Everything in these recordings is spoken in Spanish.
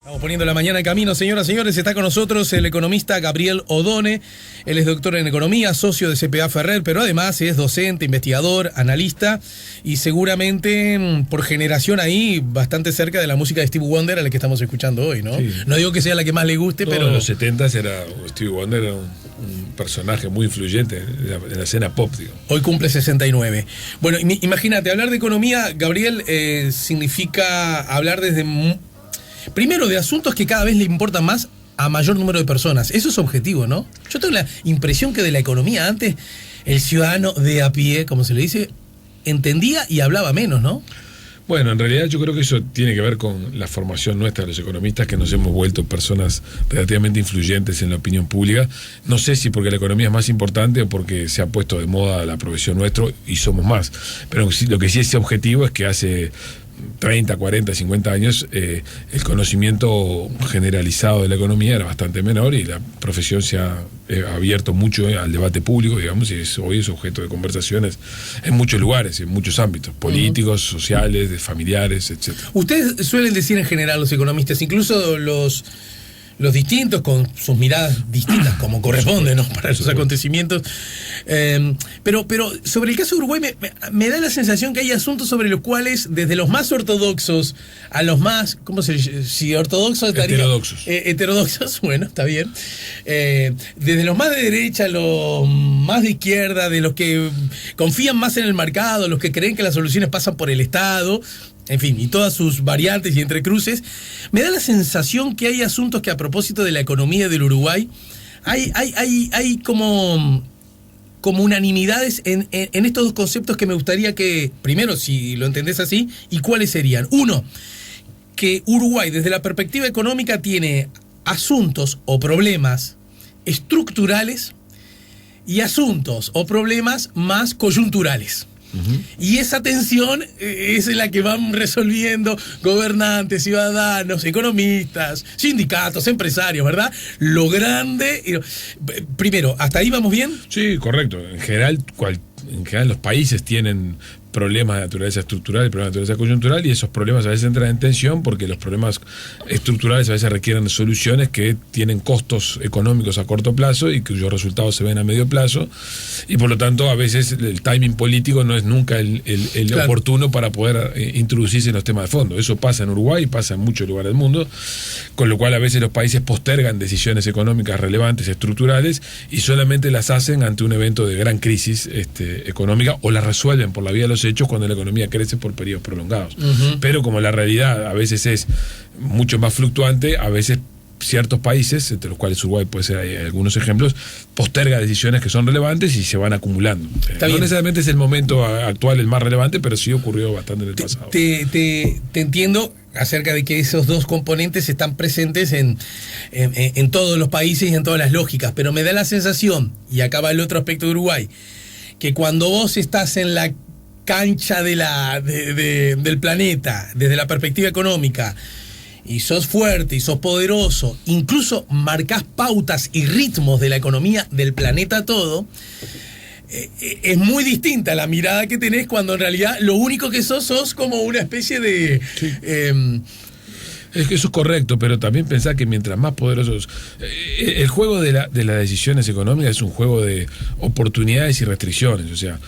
Estamos poniendo la mañana en camino, señoras y señores. Está con nosotros el economista Gabriel Odone. Él es doctor en economía, socio de CPA Ferrer, pero además es docente, investigador, analista y seguramente por generación ahí bastante cerca de la música de Stevie Wonder a la que estamos escuchando hoy, ¿no? Sí. No digo que sea la que más le guste, pero... En los 70s Stevie Wonder era un personaje muy influyente en la escena pop, digo. Hoy cumple 69. Bueno, imagínate, hablar de economía, Gabriel, significa hablar desde... Primero, de asuntos que cada vez le importan más a mayor número de personas. Eso es objetivo, ¿no? Yo tengo la impresión que de la economía antes, el ciudadano de a pie, como se le dice, entendía y hablaba menos, ¿no? Bueno, en realidad yo creo que eso tiene que ver con la formación nuestra de los economistas, que nos hemos vuelto personas relativamente influyentes en la opinión pública. No sé si porque la economía es más importante o porque se ha puesto de moda la profesión nuestra y somos más. Pero lo que sí es objetivo es que hace 30, 40, 50 años el conocimiento generalizado de la economía era bastante menor y la profesión se ha abierto mucho al debate público, digamos, y hoy es objeto de conversaciones en muchos lugares, en muchos ámbitos, políticos, sociales, de familiares, etc. Ustedes suelen decir en general, los economistas, incluso los distintos, con sus miradas distintas, como corresponde, ¿no?, para esos acontecimientos. Pero sobre el caso de Uruguay me da la sensación que hay asuntos sobre los cuales, desde los más ortodoxos a los más, ¿cómo se dice? Si ortodoxos estaría... Heterodoxos. Heterodoxos, bueno, está bien. Desde los más de derecha a los más de izquierda, de los que confían más en el mercado, los que creen que las soluciones pasan por el Estado... En fin, y todas sus variantes y entrecruces, me da la sensación que hay asuntos que, a propósito de la economía del Uruguay, hay como unanimidades en estos dos conceptos que me gustaría que, primero, si lo entendés así, y cuáles serían. Uno, que Uruguay, desde la perspectiva económica, tiene asuntos o problemas estructurales y asuntos o problemas más coyunturales. Y esa tensión es la que van resolviendo gobernantes, ciudadanos, economistas, sindicatos, empresarios, ¿verdad? Lo grande... Primero, ¿hasta ahí vamos bien? Sí, correcto. En general los países tienen problemas de naturaleza estructural y problemas de naturaleza coyuntural, y esos problemas a veces entran en tensión porque los problemas estructurales a veces requieren soluciones que tienen costos económicos a corto plazo y cuyos resultados se ven a medio plazo, y por lo tanto a veces el timing político no es nunca el claro, oportuno para poder introducirse en los temas de fondo. Eso pasa en Uruguay y pasa en muchos lugares del mundo, con lo cual a veces los países postergan decisiones económicas relevantes, estructurales, y solamente las hacen ante un evento de gran crisis económica, o las resuelven por la vía de los hechos cuando la economía crece por periodos prolongados. Pero como la realidad a veces es mucho más fluctuante, a veces ciertos países, entre los cuales Uruguay puede ser, hay algunos ejemplos, posterga decisiones que son relevantes y se van acumulando. No necesariamente es el momento actual el más relevante, pero sí ocurrió bastante en el pasado. Te entiendo acerca de que esos dos componentes están presentes en todos los países y en todas las lógicas, pero me da la sensación, y acá va el otro aspecto de Uruguay, que cuando vos estás en la cancha del planeta, desde la perspectiva económica, y sos fuerte y sos poderoso, incluso marcás pautas y ritmos de la economía del planeta todo, es muy distinta la mirada que tenés cuando en realidad lo único que sos como una especie de... Sí. Es que eso es correcto, pero también pensá que mientras más poderosos... el juego de las decisiones económicas es un juego de oportunidades y restricciones, o sea...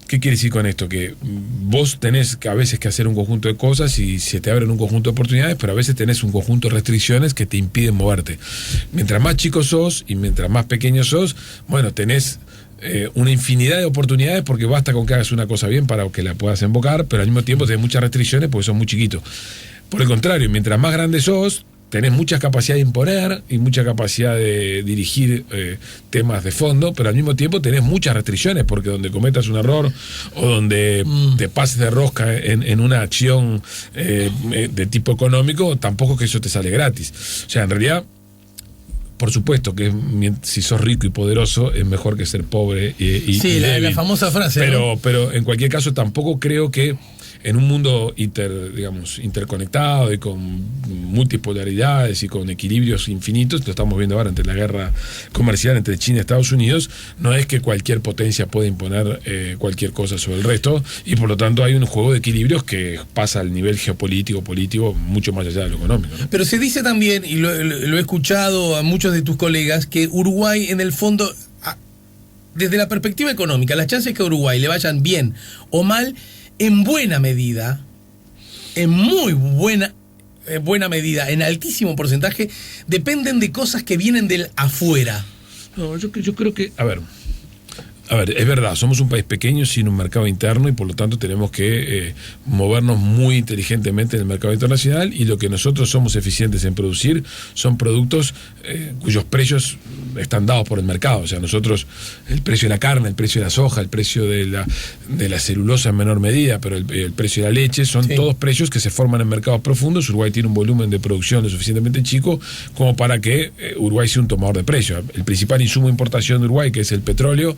¿Qué quiere decir con esto? Que vos tenés a veces que hacer un conjunto de cosas y se te abren un conjunto de oportunidades, pero a veces tenés un conjunto de restricciones que te impiden moverte. Mientras más chico sos y mientras más pequeño sos, bueno, tenés una infinidad de oportunidades, porque basta con que hagas una cosa bien para que la puedas invocar, pero al mismo tiempo tenés muchas restricciones porque sos muy chiquito. Por el contrario, mientras más grande sos, tenés mucha capacidad de imponer y mucha capacidad de dirigir temas de fondo, pero al mismo tiempo tenés muchas restricciones, porque donde cometas un error o donde te pases de rosca en una acción de tipo económico, tampoco es que eso te sale gratis. O sea, en realidad, por supuesto que si sos rico y poderoso es mejor que ser pobre y sí, débil. la famosa frase. Pero en cualquier caso tampoco creo que en un mundo interconectado y con multipolaridades y con equilibrios infinitos, lo estamos viendo ahora ante la guerra comercial entre China y Estados Unidos, no es que cualquier potencia puede imponer cualquier cosa sobre el resto, y por lo tanto hay un juego de equilibrios que pasa al nivel geopolítico, político, mucho más allá de lo económico, ¿no? Pero se dice también, y lo he escuchado a muchos de tus colegas, que Uruguay en el fondo, desde la perspectiva económica, las chances que a Uruguay le vayan bien o mal, en buena medida, en muy buena medida, en altísimo porcentaje, dependen de cosas que vienen del afuera. No, yo creo que, a ver, es verdad, somos un país pequeño sin un mercado interno y por lo tanto tenemos que movernos muy inteligentemente en el mercado internacional, y lo que nosotros somos eficientes en producir son productos cuyos precios están dados por el mercado. O sea, nosotros, el precio de la carne, el precio de la soja, el precio de la celulosa en menor medida, pero el precio de la leche, son todos precios que se forman en mercados profundos. Uruguay tiene un volumen de producción lo suficientemente chico como para que Uruguay sea un tomador de precios. El principal insumo de importación de Uruguay, que es el petróleo,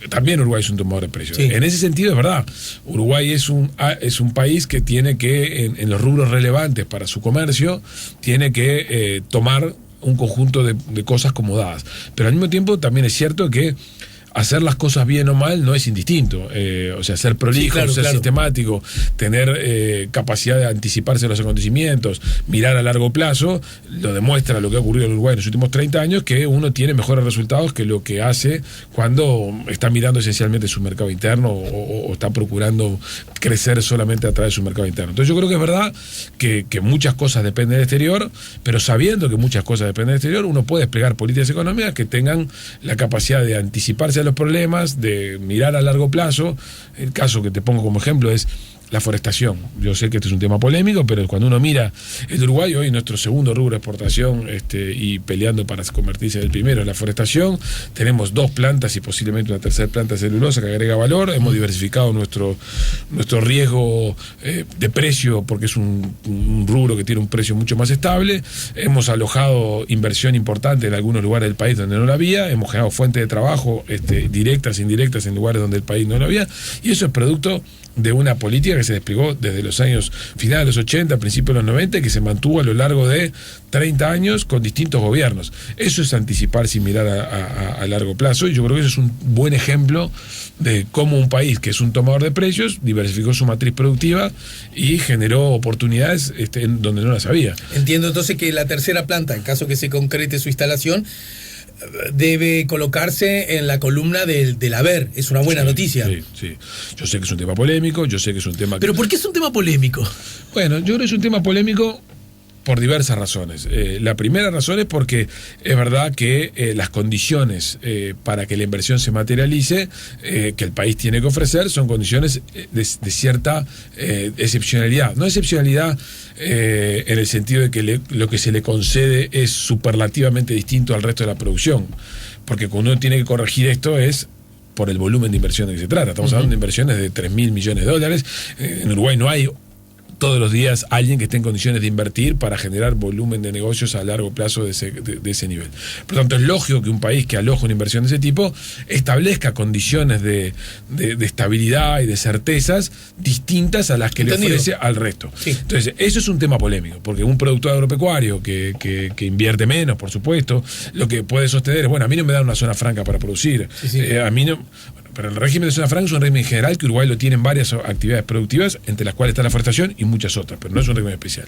también Uruguay es un tomador de precios. Sí. En ese sentido es verdad, Uruguay es un país que tiene que, en los rubros relevantes para su comercio, tiene que tomar un conjunto de cosas como dadas. Pero al mismo tiempo también es cierto que hacer las cosas bien o mal no es indistinto. O sea, ser prolijo, ser sistemático, tener capacidad de anticiparse a los acontecimientos, mirar a largo plazo, lo demuestra lo que ha ocurrido en Uruguay en los últimos 30 años, que uno tiene mejores resultados que lo que hace cuando está mirando esencialmente su mercado interno o está procurando crecer solamente a través de su mercado interno. Entonces yo creo que es verdad que muchas cosas dependen del exterior, pero sabiendo que muchas cosas dependen del exterior, uno puede desplegar políticas económicas que tengan la capacidad de anticiparse los problemas, de mirar a largo plazo. El caso que te pongo como ejemplo es la forestación. Yo sé que este es un tema polémico, pero cuando uno mira el Uruguay, hoy nuestro segundo rubro de exportación, y peleando para convertirse en el primero en la forestación, tenemos 2 plantas y posiblemente una tercera planta de celulosa que agrega valor. Hemos diversificado nuestro riesgo de precio, porque es un rubro que tiene un precio mucho más estable. Hemos alojado inversión importante en algunos lugares del país donde no la había. Hemos generado fuentes de trabajo directas e indirectas en lugares donde el país no lo había, y eso es producto de una política que se desplegó desde los años finales de los 80, principios de los 90, que se mantuvo a lo largo de 30 años con distintos gobiernos. Eso es anticipar sin mirar a largo plazo, y yo creo que eso es un buen ejemplo de cómo un país que es un tomador de precios diversificó su matriz productiva y generó oportunidades en donde no las había. Entiendo entonces que la tercera planta, en caso que se concrete su instalación, debe colocarse en la columna del haber. Es una buena noticia. Sí. Yo sé que es un tema polémico, yo sé que es un tema... ¿Pero por qué es un tema polémico? Bueno, yo creo que es un tema polémico por diversas razones. La primera razón es porque es verdad que las condiciones para que la inversión se materialice, que el país tiene que ofrecer, son condiciones de cierta excepcionalidad. No excepcionalidad en el sentido de que lo que se le concede es superlativamente distinto al resto de la producción, porque cuando uno tiene que corregir esto es por el volumen de inversión de que se trata. Estamos hablando de inversiones de 3.000 millones de dólares. En Uruguay no hay todos los días alguien que esté en condiciones de invertir para generar volumen de negocios a largo plazo de ese nivel. Por lo tanto, es lógico que un país que aloja una inversión de ese tipo establezca condiciones de estabilidad y de certezas distintas a las que le ofrece al resto. Sí. Entonces, eso es un tema polémico, porque un productor agropecuario que invierte menos, por supuesto, lo que puede sostener es, bueno, a mí no me dan una zona franca para producir, a mí no... Pero el régimen de zona franca es un régimen general que Uruguay lo tiene en varias actividades productivas, entre las cuales está la forestación y muchas otras, pero no es un régimen especial.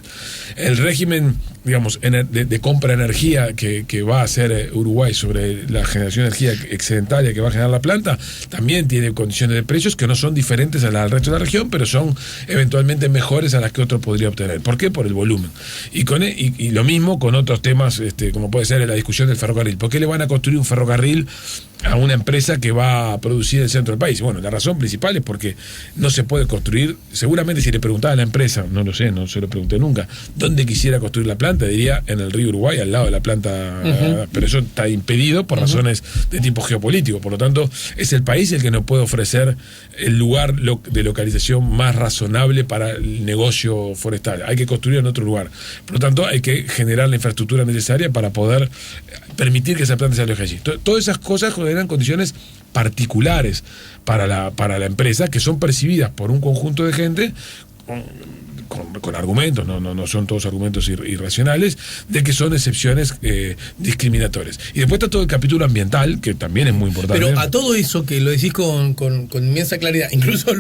El régimen, digamos, de compra de energía que va a hacer Uruguay sobre la generación de energía excedentaria que va a generar la planta, también tiene condiciones de precios que no son diferentes a las del resto de la región, pero son eventualmente mejores a las que otro podría obtener. ¿Por qué? Por el volumen. Y lo mismo con otros temas, como puede ser la discusión del ferrocarril. ¿Por qué le van a construir un ferrocarril a una empresa que va a producir en el centro del país? Bueno, la razón principal es porque no se puede construir. Seguramente si le preguntaba a la empresa, no lo sé, no se lo pregunté nunca, dónde quisiera construir la planta, diría en el río Uruguay, al lado de la planta, pero eso está impedido por razones de tipo geopolítico. Por lo tanto, es el país el que nos puede ofrecer el lugar de localización más razonable para el negocio forestal. Hay que construir en otro lugar. Por lo tanto, hay que generar la infraestructura necesaria para poder permitir que esa planta se aloje allí. Todas esas cosas generan condiciones particulares para la empresa, que son percibidas por un conjunto de gente con argumentos, no son todos argumentos irracionales, de que son excepciones discriminatorias. Y después está todo el capítulo ambiental, que también es muy importante. Pero a todo eso, que lo decís con inmensa claridad, incluso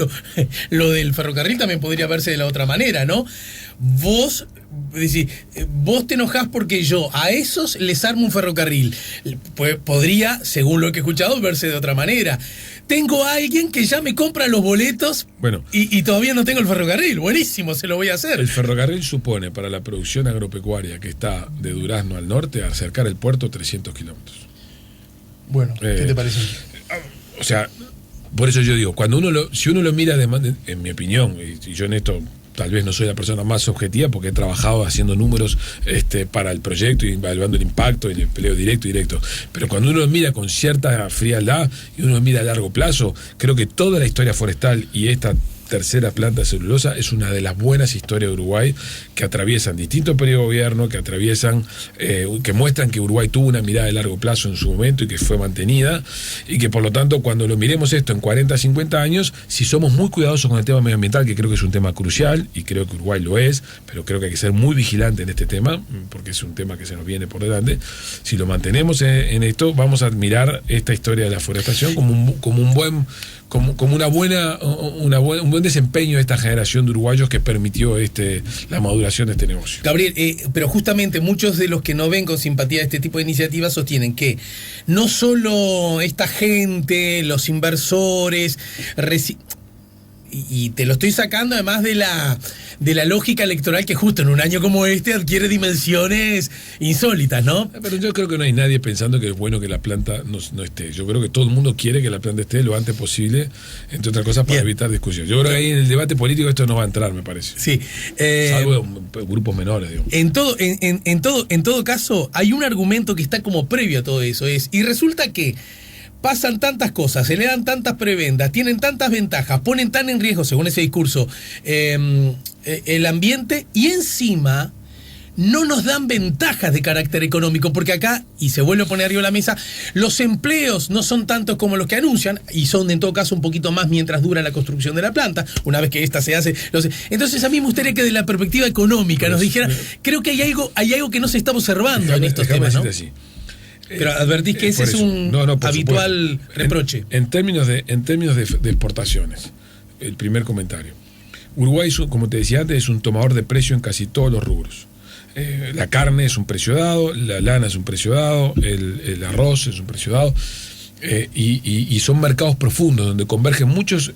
lo del ferrocarril también podría verse de la otra manera, ¿no? Vos te enojás porque yo a esos les armo un ferrocarril. Podría, según lo que he escuchado, verse de otra manera. Tengo a alguien que ya me compra los boletos, bueno, y todavía no tengo el ferrocarril. Buenísimo, se lo voy a hacer. El ferrocarril supone para la producción agropecuaria que está de Durazno al norte, acercar el puerto 300 kilómetros. Bueno, ¿qué te parece? O sea, por eso yo digo, si uno lo mira, en mi opinión, y yo en esto tal vez no soy la persona más objetiva porque he trabajado haciendo números para el proyecto y evaluando el impacto y el empleo directo, pero cuando uno lo mira con cierta frialdad y uno lo mira a largo plazo, creo que toda la historia forestal y esta tercera planta de celulosa es una de las buenas historias de Uruguay que atraviesan distintos periodos de gobierno, que muestran que Uruguay tuvo una mirada de largo plazo en su momento y que fue mantenida, y que por lo tanto cuando lo miremos esto en 40, 50 años, si somos muy cuidadosos con el tema medioambiental, que creo que es un tema crucial y creo que Uruguay lo es, pero creo que hay que ser muy vigilante en este tema porque es un tema que se nos viene por delante. Si lo mantenemos en esto, vamos a admirar esta historia de la forestación como un buen desempeño de esta generación de uruguayos que permitió la maduración de este negocio. Gabriel, pero justamente muchos de los que no ven con simpatía este tipo de iniciativas sostienen que no solo esta gente, los inversores, y te lo estoy sacando además de la lógica electoral que justo en un año como este adquiere dimensiones insólitas, ¿no? Pero yo creo que no hay nadie pensando que es bueno que la planta no esté. Yo creo que todo el mundo quiere que la planta esté lo antes posible, entre otras cosas para evitar discusión. Yo creo que ahí en el debate político esto no va a entrar, me parece. Sí. Salvo grupos menores, digo. En todo caso, hay un argumento que está como previo a todo eso, y resulta que pasan tantas cosas, se le dan tantas prebendas, tienen tantas ventajas, ponen tan en riesgo, según ese discurso, el ambiente, y encima no nos dan ventajas de carácter económico, porque acá, y se vuelve a poner arriba de la mesa, los empleos no son tantos como los que anuncian, y son en todo caso un poquito más mientras dura la construcción de la planta, una vez que esta se hace. Entonces a mí me gustaría que de la perspectiva económica nos dijera, creo que hay algo que no se en estos temas, ¿no? Así. Pero advertís que ese es un habitual reproche. En términos de exportaciones, el primer comentario. Uruguay, como te decía antes, es un tomador de precio en casi todos los rubros. La carne es un precio dado, la lana es un precio dado, el arroz es un precio dado. Y son mercados profundos donde convergen muchos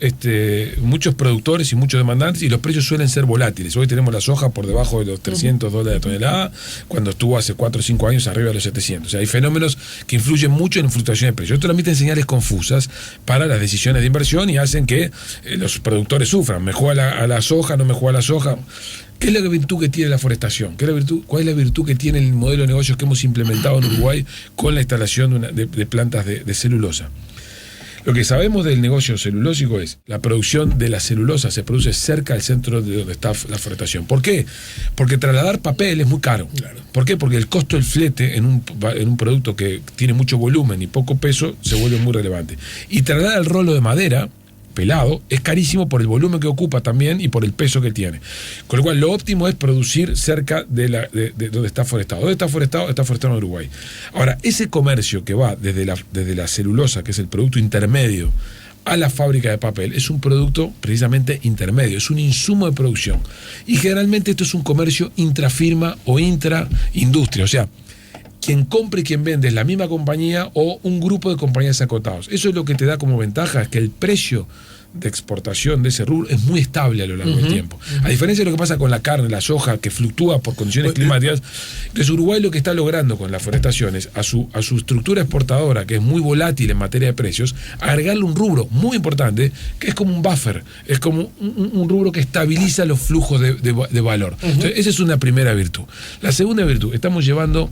productores y muchos demandantes, y los precios suelen ser volátiles. Hoy tenemos la soja por debajo de los $300 de tonelada, cuando estuvo hace 4 o 5 años arriba de los 700. O sea, hay fenómenos que influyen mucho en fluctuaciones de precios. Esto transmite señales confusas para las decisiones de inversión y hacen que los productores sufran. ¿Me juega a la soja? ¿No me juega a la soja? ¿Qué es la virtud que tiene la forestación? ¿Cuál es la virtud que tiene el modelo de negocios que hemos implementado en Uruguay con la instalación de plantas de celulosa? Lo que sabemos del negocio celulósico es la producción de la celulosa se produce cerca del centro de donde está la forestación. ¿Por qué? Porque trasladar papel es muy caro. Claro. ¿Por qué? Porque el costo del flete en un producto que tiene mucho volumen y poco peso se vuelve muy relevante. Y trasladar el rolo de madera pelado es carísimo por el volumen que ocupa también y por el peso que tiene. Con lo cual lo óptimo es producir cerca de donde está forestado. ¿Dónde está forestado? Está forestado en Uruguay. Ahora, ese comercio que va desde la celulosa, que es el producto intermedio, a la fábrica de papel, es un producto precisamente intermedio, es un insumo de producción. Y generalmente esto es un comercio intrafirma o intraindustria, o sea, quien compra y quien vende es la misma compañía o un grupo de compañías acotados. Eso es lo que te da como ventaja, es que el precio de exportación de ese rubro es muy estable a lo largo del tiempo. A diferencia de lo que pasa con la carne, la soja, que fluctúa por condiciones climáticas. Entonces Uruguay lo que está logrando con la forestación es a su estructura exportadora, que es muy volátil en materia de precios, agregarle un rubro muy importante, que es como un buffer, es como un rubro que estabiliza los flujos de valor. Entonces, esa es una primera virtud. La segunda virtud, estamos llevando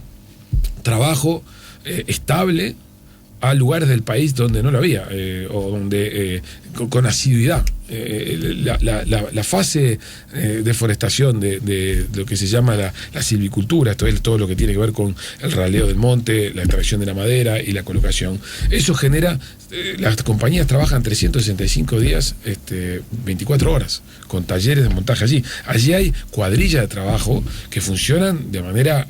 trabajo estable a lugares del país donde no lo había, o donde con asiduidad. La fase de forestación de lo que se llama la silvicultura, esto es todo lo que tiene que ver con el raleo del monte, la extracción de la madera y la colocación. Eso genera, las compañías trabajan 365 días, 24 horas, con talleres de montaje allí. Allí hay cuadrillas de trabajo que funcionan de manera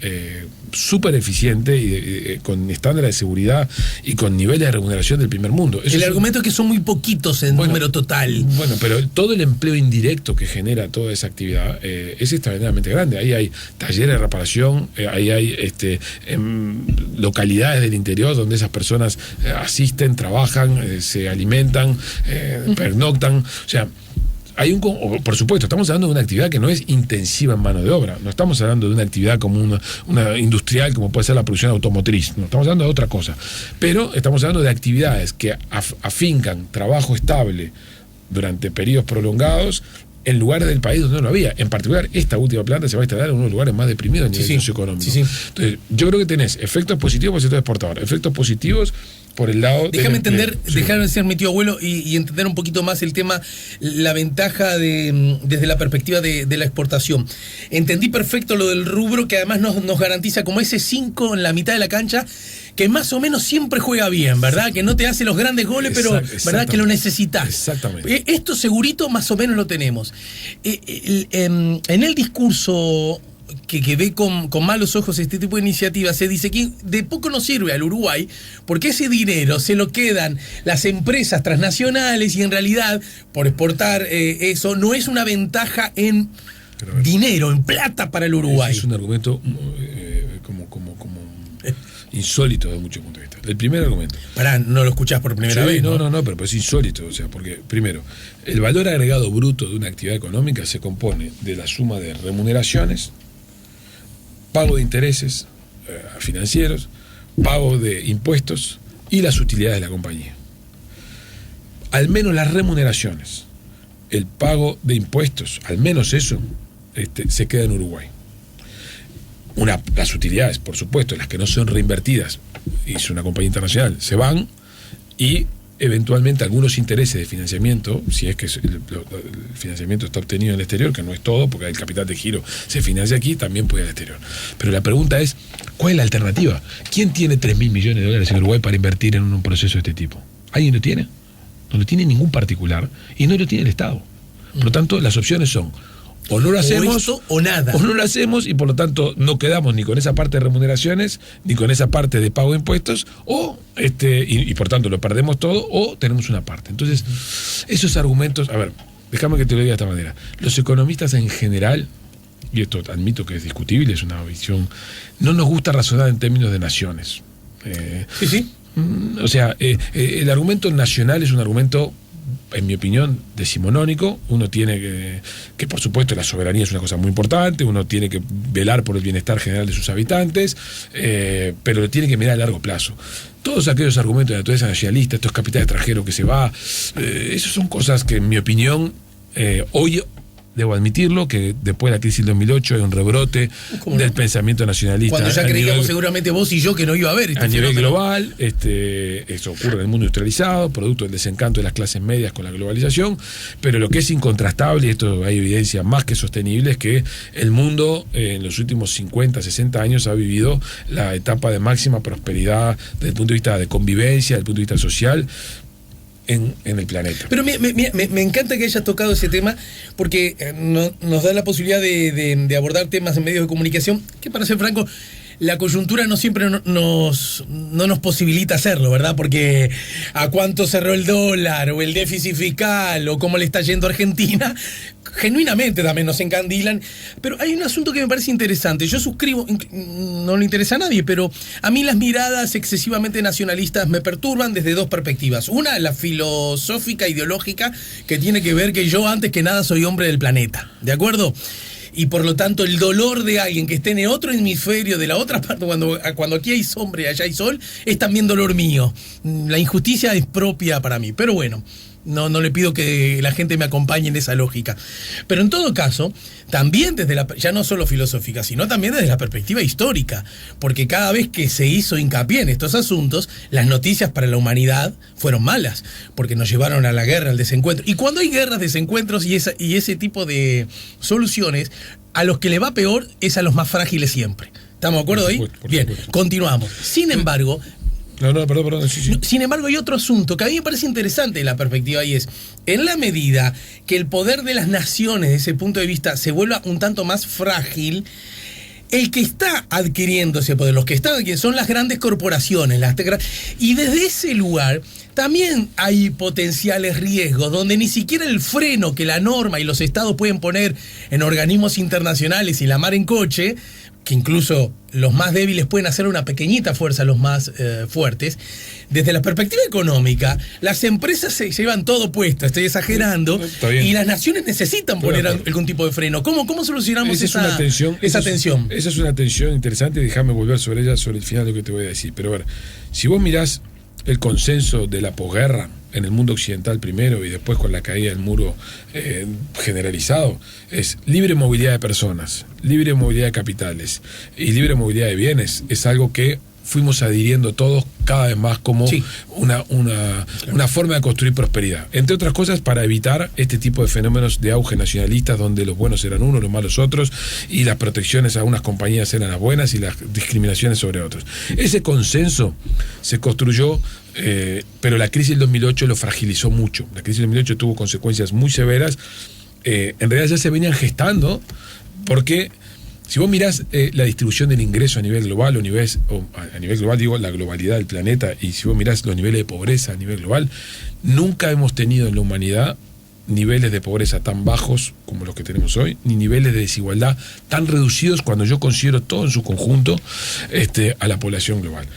súper eficiente y con estándares de seguridad y con niveles de remuneración del primer mundo. El argumento es que son muy poquitos en número total. Bueno, pero todo el empleo indirecto que genera toda esa actividad es extraordinariamente grande. Ahí hay talleres de reparación, ahí hay localidades del interior donde esas personas asisten, trabajan, se alimentan, pernoctan. O sea, por supuesto, estamos hablando de una actividad que no es intensiva en mano de obra. No estamos hablando de una actividad como una industrial, como puede ser la producción automotriz. No, estamos hablando de otra cosa. Pero estamos hablando de actividades que afincan trabajo estable durante periodos prolongados en lugares del país donde no lo había. En particular, esta última planta se va a instalar en uno de los lugares más deprimidos a nivel socioeconómico. Sí. Entonces, yo creo que tenés efectos positivos por el sector exportador, efectos positivos por el lado déjame de ser mi tío abuelo y entender un poquito más el tema, la ventaja desde la perspectiva de la exportación. Entendí perfecto lo del rubro, que además nos garantiza como ese 5 en la mitad de la cancha, que más o menos siempre juega bien, ¿verdad? Que no te hace los grandes goles, pero ¿verdad? Que lo necesitas. Exactamente. Esto segurito más o menos lo tenemos. En el discurso que ve con malos ojos este tipo de iniciativas, se dice que de poco nos sirve al Uruguay, porque ese dinero se lo quedan las empresas transnacionales y en realidad, por exportar eso, no es una ventaja en dinero, en plata para el Uruguay. Es un argumento como insólito de muchos puntos de vista. El primer argumento. No lo escuchás por primera vez. No, pero es insólito. O sea, porque, primero, el valor agregado bruto de una actividad económica se compone de la suma de remuneraciones, pago de intereses financieros, pago de impuestos y las utilidades de la compañía. Al menos las remuneraciones, el pago de impuestos, al menos eso, se queda en Uruguay. Las utilidades, por supuesto, las que no son reinvertidas, y es una compañía internacional, se van, y eventualmente algunos intereses de financiamiento, si es que el financiamiento está obtenido en el exterior, que no es todo, porque el capital de giro se financia aquí, también puede ir al exterior. Pero la pregunta es, ¿cuál es la alternativa? ¿Quién tiene 3.000 millones de dólares en Uruguay para invertir en un proceso de este tipo? ¿Alguien lo tiene? No lo tiene ningún particular, y no lo tiene el Estado. Por lo tanto, las opciones son: o no lo hacemos, o nada. O no lo hacemos y por lo tanto no quedamos ni con esa parte de remuneraciones, ni con esa parte de pago de impuestos, o y por tanto lo perdemos todo, o tenemos una parte. Entonces, esos argumentos, a ver, déjame que te lo diga de esta manera. Los economistas en general, y esto admito que es discutible, es una visión, no nos gusta razonar en términos de naciones. Sí. O sea, el argumento nacional es un argumento, en mi opinión, decimonónico. Uno tiene que por supuesto la soberanía es una cosa muy importante, uno tiene que velar por el bienestar general de sus habitantes, pero lo tiene que mirar a largo plazo. Todos aquellos argumentos de naturaleza nacionalista, estos capital extranjero que se va, esas son cosas que en mi opinión hoy debo admitirlo, que después de la crisis del 2008 hay un rebrote del pensamiento nacionalista. Cuando ya creíamos seguramente vos y yo que no iba a haber. A nivel global, eso ocurre en el mundo industrializado, producto del desencanto de las clases medias con la globalización, pero lo que es incontrastable, y esto hay evidencia más que sostenible, es que el mundo en los últimos 50, 60 años ha vivido la etapa de máxima prosperidad desde el punto de vista de convivencia, desde el punto de vista social, en el planeta. Pero me encanta que hayas tocado ese tema, porque nos da la posibilidad de abordar temas en medios de comunicación que, para ser franco, la coyuntura no siempre no nos posibilita hacerlo, ¿verdad? Porque a cuánto cerró el dólar, o el déficit fiscal, o cómo le está yendo a Argentina, genuinamente también nos encandilan. Pero hay un asunto que me parece interesante. Yo suscribo, no le interesa a nadie, pero a mí las miradas excesivamente nacionalistas me perturban desde dos perspectivas. Una, la filosófica, ideológica, que tiene que ver que yo antes que nada soy hombre del planeta, ¿de acuerdo? Y por lo tanto el dolor de alguien que esté en otro hemisferio de la otra parte, cuando aquí hay sombra y allá hay sol, es también dolor mío. La injusticia es propia para mí. Pero bueno, No le pido que la gente me acompañe en esa lógica. Pero en todo caso, también desde ya no solo filosófica, sino también desde la perspectiva histórica. Porque cada vez que se hizo hincapié en estos asuntos, las noticias para la humanidad fueron malas. Porque nos llevaron a la guerra, al desencuentro. Y cuando hay guerras, desencuentros y ese tipo de soluciones, a los que le va peor es a los más frágiles siempre. ¿Estamos de acuerdo ahí? Bien, continuamos. Sin embargo... Perdón. Sí. Sin embargo, hay otro asunto que a mí me parece interesante de la perspectiva y es, en la medida que el poder de las naciones, desde ese punto de vista, se vuelva un tanto más frágil, el que está adquiriendo ese poder, los que están adquiriendo, son las grandes corporaciones. Y desde ese lugar también hay potenciales riesgos, donde ni siquiera el freno que la norma y los estados pueden poner en organismos internacionales y la mar en coche, que incluso los más débiles pueden hacer una pequeñita fuerza a los más fuertes. Desde la perspectiva económica, las empresas se llevan todo puesto, estoy exagerando, y las naciones necesitan poner algún tipo de freno. ¿Cómo solucionamos esa tensión? Esa es una tensión interesante, déjame volver sobre ella, sobre el final de lo que te voy a decir. Pero a ver, si vos mirás el consenso de la posguerra en el mundo occidental primero y después con la caída del muro generalizado, es libre movilidad de personas, libre movilidad de capitales y libre movilidad de bienes. Es algo que fuimos adhiriendo todos cada vez más como una forma de construir prosperidad. Entre otras cosas, para evitar este tipo de fenómenos de auge nacionalistas donde los buenos eran unos, los malos otros, y las protecciones a unas compañías eran las buenas y las discriminaciones sobre otros. Ese consenso se construyó, pero la crisis del 2008 lo fragilizó mucho. La crisis del 2008 tuvo consecuencias muy severas. En realidad ya se venían gestando porque... Si vos mirás la distribución del ingreso a nivel global, a nivel global digo la globalidad del planeta, y si vos mirás los niveles de pobreza a nivel global, nunca hemos tenido en la humanidad niveles de pobreza tan bajos como los que tenemos hoy, ni niveles de desigualdad tan reducidos cuando yo considero todo en su conjunto a la población global.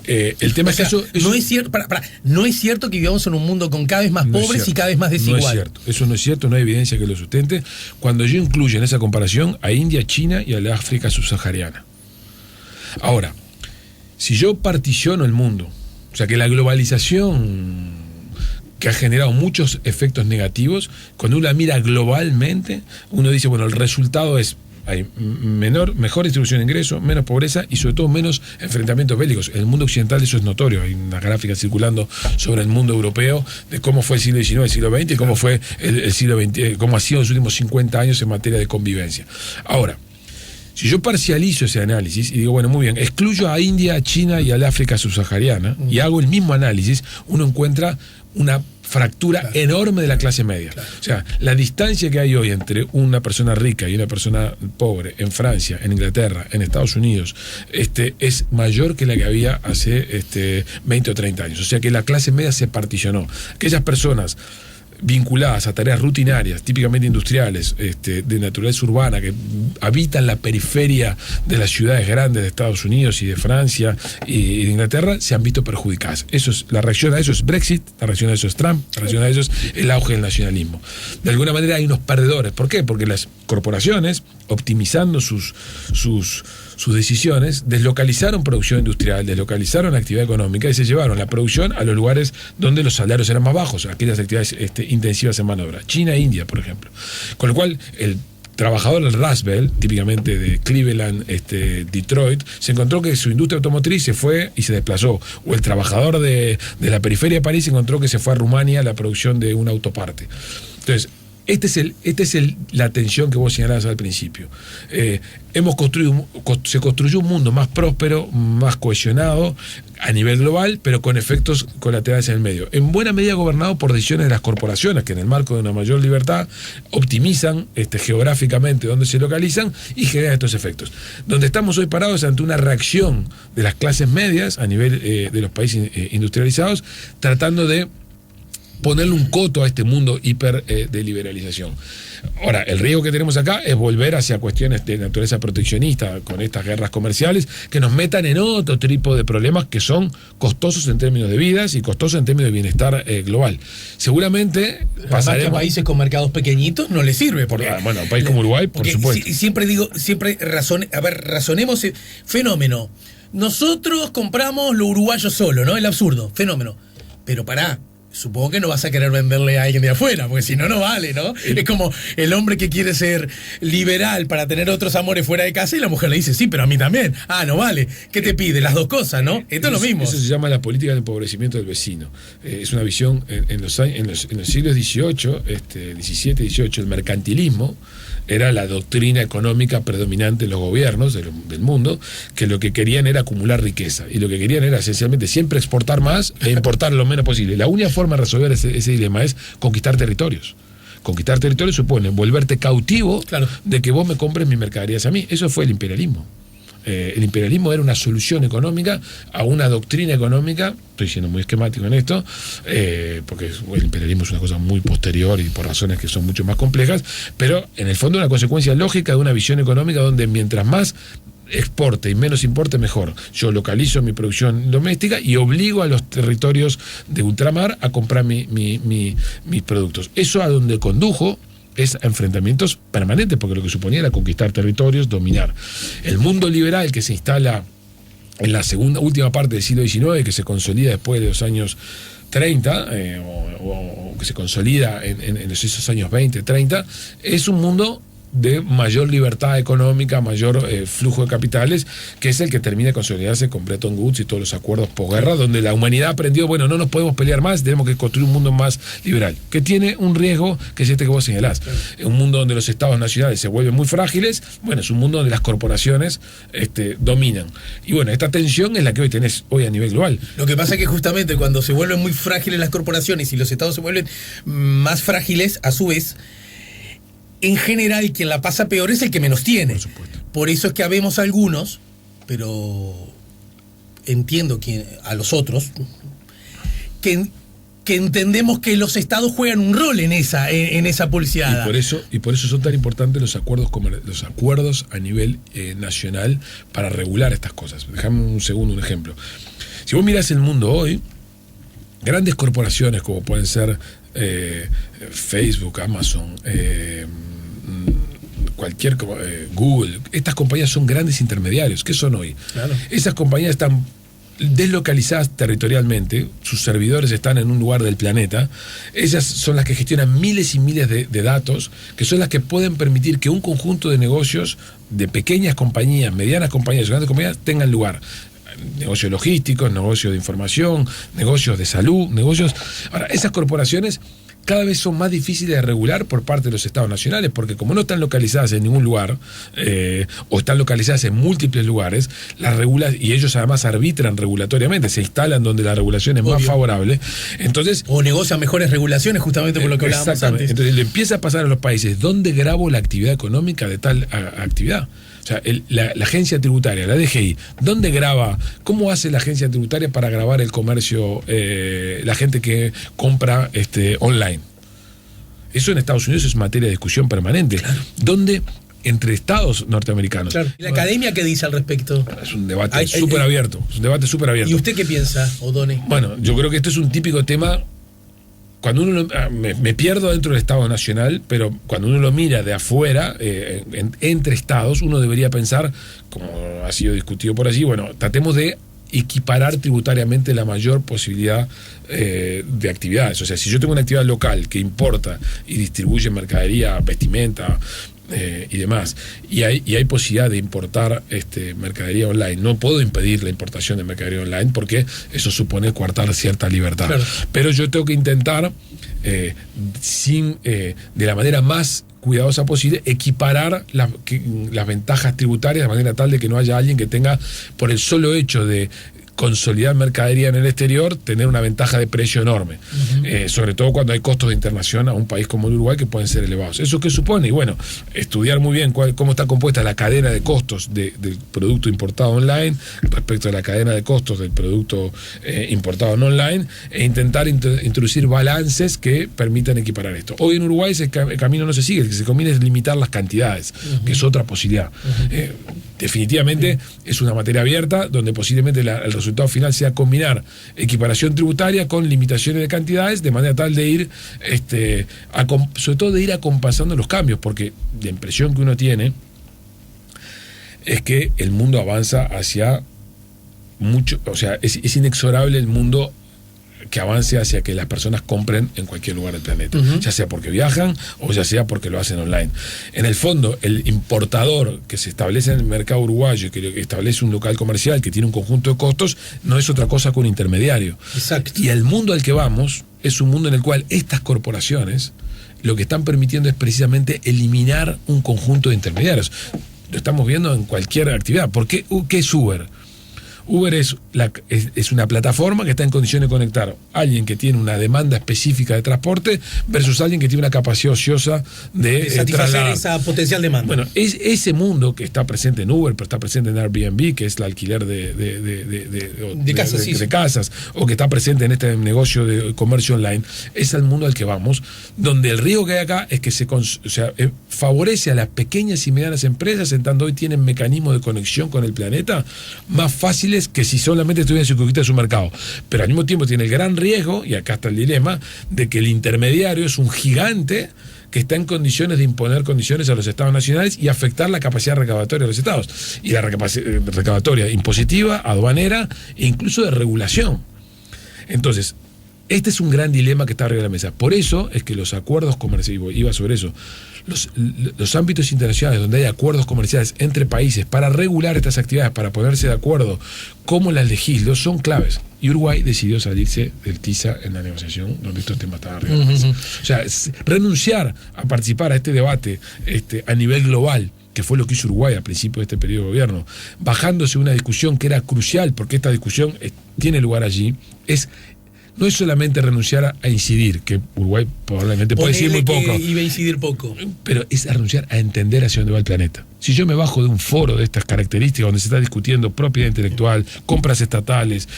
El tema es que eso no es cierto. No es cierto que vivamos en un mundo con cada vez más pobres y cada vez más desigual. No es cierto. Eso no es cierto, no hay evidencia que lo sustente. Cuando yo incluyo en esa comparación a India, China y a la África subsahariana. Ahora, si yo particiono el mundo, o sea que la globalización que ha generado muchos efectos negativos, cuando uno la mira globalmente, uno dice, bueno, el resultado es: hay mejor distribución de ingresos, menos pobreza y sobre todo menos enfrentamientos bélicos. En el mundo occidental eso es notorio. Hay una gráfica circulando sobre el mundo europeo de cómo fue el siglo XIX, el siglo XX y cómo fue el siglo XX, cómo ha sido en los últimos 50 años en materia de convivencia. Ahora, si yo parcializo ese análisis y digo, bueno, muy bien, excluyo a India, a China y al África subsahariana y hago el mismo análisis, uno encuentra una fractura enorme de la clase media. O sea, la distancia que hay hoy entre una persona rica y una persona pobre en Francia, en Inglaterra, en Estados Unidos, es mayor que la que había hace 20 o 30 años. O sea que la clase media se particionó. Aquellas personas vinculadas a tareas rutinarias, típicamente industriales, de naturaleza urbana, que habitan la periferia de las ciudades grandes de Estados Unidos y de Francia y de Inglaterra, se han visto perjudicadas. La reacción a eso es Brexit, la reacción a eso es Trump, la reacción a eso es el auge del nacionalismo. De alguna manera hay unos perdedores. ¿Por qué? Porque las corporaciones, optimizando sus decisiones, deslocalizaron producción industrial, deslocalizaron actividad económica y se llevaron la producción a los lugares donde los salarios eran más bajos, aquellas actividades intensivas en mano de obra. China e India, por ejemplo. Con lo cual, el trabajador del Rust Belt, típicamente de Cleveland, Detroit, se encontró que su industria automotriz se fue y se desplazó. O el trabajador de la periferia de París se encontró que se fue a Rumania a la producción de una autoparte. Entonces, la tensión que vos señalabas al principio. Se construyó un mundo más próspero, más cohesionado a nivel global, pero con efectos colaterales en el medio. En buena medida gobernado por decisiones de las corporaciones, que en el marco de una mayor libertad optimizan geográficamente donde se localizan y generan estos efectos. Donde estamos hoy parados ante una reacción de las clases medias a nivel de los países industrializados, tratando de ponerle un coto a este mundo hiper de liberalización. Ahora, el riesgo que tenemos acá es volver hacia cuestiones de naturaleza proteccionista con estas guerras comerciales que nos metan en otro tipo de problemas que son costosos en términos de vidas y costosos en términos de bienestar global. Seguramente pasaremos... a países con mercados pequeñitos no les sirve. Porque, bueno, un país como Uruguay, por supuesto. Razonemos fenómeno. Nosotros compramos lo uruguayo solo, ¿no? El absurdo, fenómeno. Pero supongo que no vas a querer venderle a alguien de afuera, porque si no, no vale, ¿no? Es como el hombre que quiere ser liberal para tener otros amores fuera de casa y la mujer le dice, sí, pero a mí también. Ah, no vale. ¿Qué te pide? Las dos cosas, ¿no? Esto es lo mismo. Eso se llama la política del empobrecimiento del vecino. Es una visión en los siglos XVIII, XVII, XVIII, el mercantilismo era la doctrina económica predominante en los gobiernos del mundo, que lo que querían era acumular riqueza, y lo que querían era esencialmente siempre exportar más e importar lo menos posible. La única forma de resolver ese dilema es conquistar territorios. Conquistar territorios supone volverte cautivo, claro, de que vos me compres mis mercaderías a mí. Eso fue el imperialismo. El imperialismo era una solución económica a una doctrina económica, estoy siendo muy esquemático en esto, porque el imperialismo es una cosa muy posterior y por razones que son mucho más complejas, pero en el fondo una consecuencia lógica de una visión económica donde mientras más exporte y menos importe, mejor. Yo localizo mi producción doméstica y obligo a los territorios de ultramar a comprar mis productos. Eso a donde condujo es a enfrentamientos permanentes, porque lo que suponía era conquistar territorios, dominar. El mundo liberal que se instala en la última parte del siglo XIX, que se consolida después de los años 30, o que se consolida en esos años 20, 30, es un mundo de mayor libertad económica, mayor flujo de capitales, que es el que termina de consolidarse con Bretton Woods y todos los acuerdos posguerra, donde la humanidad aprendió, bueno, no nos podemos pelear más, tenemos que construir un mundo más liberal, que tiene un riesgo que es este que vos señalás. Claro. Un mundo donde los estados nacionales se vuelven muy frágiles, bueno, es un mundo donde las corporaciones dominan. Y bueno, esta tensión es la que hoy tenés a nivel global. Lo que pasa es que justamente cuando se vuelven muy frágiles las corporaciones y los estados se vuelven más frágiles, a su vez, en general, quien la pasa peor es el que menos tiene. Por supuesto. Por eso es que habemos algunos, pero entiendo que a los otros, que entendemos que los estados juegan un rol en esa policiada. Y por eso son tan importantes los acuerdos a nivel nacional para regular estas cosas. Déjame un segundo un ejemplo. Si vos mirás el mundo hoy, grandes corporaciones como pueden ser Facebook, Amazon, Google, estas compañías son grandes intermediarios. ¿Qué son hoy? Claro. Esas compañías están deslocalizadas territorialmente, sus servidores están en un lugar del planeta, ellas son las que gestionan miles y miles de datos, que son las que pueden permitir que un conjunto de negocios, de pequeñas compañías, medianas compañías, grandes compañías, tengan lugar. Negocios logísticos, negocios de información, negocios de salud, negocios... Ahora, esas corporaciones cada vez son más difíciles de regular por parte de los estados nacionales, porque como no están localizadas en ningún lugar, o están localizadas en múltiples lugares, las regulas, y ellos además arbitran regulatoriamente, se instalan donde la regulación es más favorable, entonces... O negocian mejores regulaciones, justamente por lo que hablábamos antes. Entonces le empieza a pasar a los países, ¿dónde grabo la actividad económica de tal actividad? O sea, la agencia tributaria, la DGI, ¿dónde graba? ¿Cómo hace la agencia tributaria para grabar el comercio, la gente que compra online? Eso en Estados Unidos es materia de discusión permanente. Claro. ¿Dónde? Entre estados norteamericanos. Claro. ¿Y la academia qué dice al respecto? Es un debate súper abierto. Es un debate súper abierto. ¿Y usted qué piensa, O'Donnell? Bueno, yo creo que esto es un típico tema. Cuando uno me pierdo dentro del Estado Nacional, pero cuando uno lo mira de afuera, entre estados, uno debería pensar, como ha sido discutido por allí, bueno, tratemos de equiparar tributariamente la mayor posibilidad de actividades. O sea, si yo tengo una actividad local que importa y distribuye mercadería, vestimenta y demás, y hay posibilidad de importar mercadería online, no puedo impedir la importación de mercadería online porque eso supone coartar cierta libertad. Claro. Pero yo tengo que intentar, de la manera más cuidadosa posible, equiparar las ventajas tributarias de manera tal de que no haya alguien que tenga, por el solo hecho de consolidar mercadería en el exterior, tener una ventaja de precio enorme. Uh-huh. Sobre todo cuando hay costos de internación a un país como el Uruguay que pueden ser elevados. ¿Eso qué supone? Y bueno, estudiar muy bien cómo está compuesta la cadena de costos del producto importado online respecto a la cadena de costos del producto importado no online, e intentar introducir balances que permitan equiparar esto. Hoy en Uruguay ese camino no se sigue, el que se conviene es limitar las cantidades, uh-huh, que es otra posibilidad. Uh-huh. Definitivamente es una materia abierta donde posiblemente el resultado final sea combinar equiparación tributaria con limitaciones de cantidades, de manera tal de ir, sobre todo de ir acompasando los cambios, porque la impresión que uno tiene es que el mundo avanza hacia mucho, o sea, es inexorable el mundo que avance hacia que las personas compren en cualquier lugar del planeta, ya sea porque viajan o ya sea porque lo hacen online. En el fondo, el importador que se establece en el mercado uruguayo, que establece un local comercial que tiene un conjunto de costos, no es otra cosa que un intermediario. Exacto. Y el mundo al que vamos es un mundo en el cual estas corporaciones lo que están permitiendo es precisamente eliminar un conjunto de intermediarios. Lo estamos viendo en cualquier actividad. ¿Por qué? ¿Qué es Uber? Uber es una plataforma que está en condiciones de conectar a alguien que tiene una demanda específica de transporte versus alguien que tiene una capacidad ociosa de satisfacer esa potencial demanda. Bueno, es ese mundo que está presente en Uber, pero está presente en Airbnb, que es el alquiler de casas, o que está presente en este negocio de comercio online, es el mundo al que vamos, donde el riesgo que hay acá es que favorece a las pequeñas y medianas empresas, en tanto hoy tienen mecanismos de conexión con el planeta más fáciles que si solamente estuvieran circunscritos a su mercado. Pero al mismo tiempo tiene el gran riesgo, y acá está el dilema, de que el intermediario es un gigante que está en condiciones de imponer condiciones a los estados nacionales y afectar la capacidad recaudatoria de los estados. Y la recaudatoria impositiva, aduanera e incluso de regulación. Entonces, este es un gran dilema que está arriba de la mesa. Por eso es que los acuerdos comerciales, iba sobre eso, los ámbitos internacionales donde hay acuerdos comerciales entre países para regular estas actividades, para ponerse de acuerdo cómo las legislan, son claves. Y Uruguay decidió salirse del TISA en la negociación donde estos temas estaban arriba de la mesa. O sea, renunciar a participar a este debate a nivel global, que fue lo que hizo Uruguay al principio de este periodo de gobierno, bajándose una discusión que era crucial, porque esta discusión tiene lugar allí, no es solamente renunciar a incidir, que Uruguay probablemente puede decir muy poco. Iba a incidir poco. Pero es a renunciar a entender hacia dónde va el planeta. Si yo me bajo de un foro de estas características, donde se está discutiendo propiedad intelectual, compras estatales,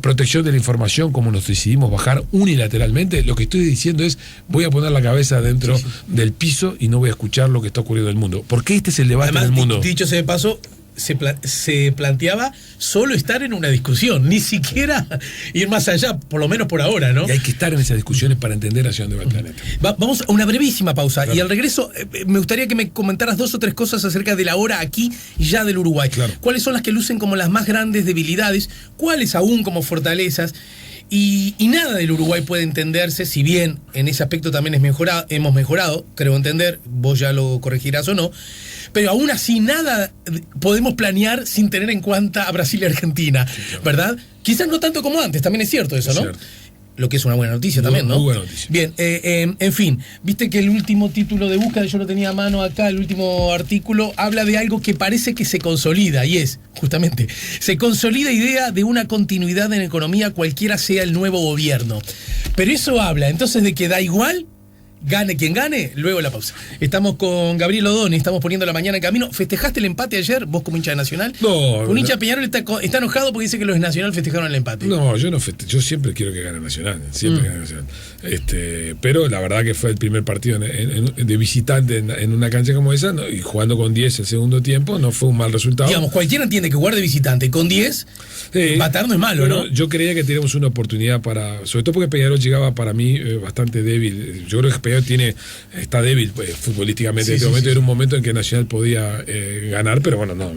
protección de la información, como nos decidimos bajar unilateralmente, lo que estoy diciendo es, voy a poner la cabeza dentro del piso y no voy a escuchar lo que está ocurriendo en el mundo. Porque este es el debate en el mundo. Dicho sea de paso, se planteaba solo estar en una discusión, ni siquiera ir más allá, por lo menos por ahora, ¿no? Y hay que estar en esas discusiones para entender hacia dónde va el planeta. Vamos a una brevísima pausa, claro. Y al regreso me gustaría que me comentaras 2 o 3 cosas acerca de la hora aquí y ya del Uruguay. Claro. ¿Cuáles son las que lucen como las más grandes debilidades? ¿Cuáles aún como fortalezas? Y nada del Uruguay puede entenderse, si bien en ese aspecto también hemos mejorado, creo entender, vos ya lo corregirás o no, pero aún así nada podemos planear sin tener en cuenta a Brasil y Argentina, sí, claro. ¿Verdad? Quizás no tanto como antes, también es cierto eso, ¿no? Cierto. Lo que es una buena noticia también, ¿no? Muy buena noticia. Bien, en fin, viste que el último título de búsqueda, yo lo tenía a mano acá, el último artículo, habla de algo que parece que se consolida, y es, justamente, se consolida idea de una continuidad en la economía cualquiera sea el nuevo gobierno. Pero eso habla, entonces, de que da igual, gane quien gane, luego la pausa. Estamos con Gabriel Odone, estamos poniendo la mañana en camino. ¿Festejaste el empate ayer, vos como hincha de Nacional? No. Un hincha de Peñarol está enojado porque dice que los de Nacional festejaron el empate. No, yo no yo siempre quiero que gane Nacional, siempre gane Nacional. Pero la verdad que fue el primer partido de visitante en una cancha como esa, ¿no? Y jugando con 10 el segundo tiempo, no fue un mal resultado. Digamos, cualquiera entiende que jugar de visitante con 10, empatar no es malo, ¿no? Yo creía que teníamos una oportunidad sobre todo porque Peñarol llegaba para mí bastante débil. Yo creo que Peñarol está débil futbolísticamente en este momento. Era un momento en que Nacional podía ganar, pero bueno, no,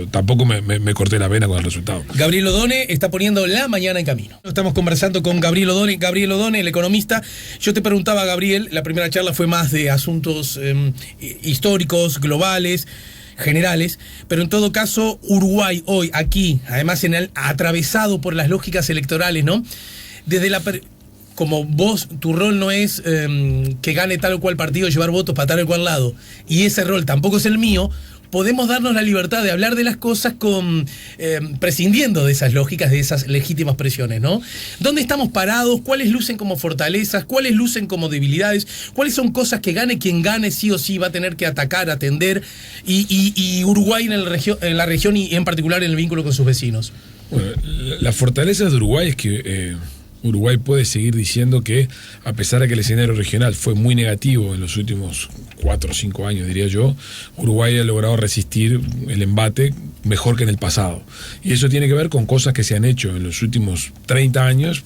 tampoco me corté la vena con el resultado. Gabriel Odone está poniendo la mañana en camino. Estamos conversando con Gabriel Odone, el economista. Yo te preguntaba, Gabriel, la primera charla fue más de asuntos históricos, globales, generales, pero en todo caso, Uruguay hoy, aquí, además atravesado por las lógicas electorales, ¿no? Como vos, tu rol no es que gane tal o cual partido, llevar votos para tal o cual lado, y ese rol tampoco es el mío, podemos darnos la libertad de hablar de las cosas prescindiendo de esas lógicas, de esas legítimas presiones, ¿no? ¿Dónde estamos parados? ¿Cuáles lucen como fortalezas? ¿Cuáles lucen como debilidades? ¿Cuáles son cosas que gane quien gane sí o sí va a tener que atacar, atender? Y Uruguay en la región y en particular en el vínculo con sus vecinos. Bueno, la fortaleza de Uruguay es que Uruguay puede seguir diciendo que, a pesar de que el escenario regional fue muy negativo en los últimos 4 o 5 años, diría yo, Uruguay ha logrado resistir el embate mejor que en el pasado. Y eso tiene que ver con cosas que se han hecho en los últimos 30 años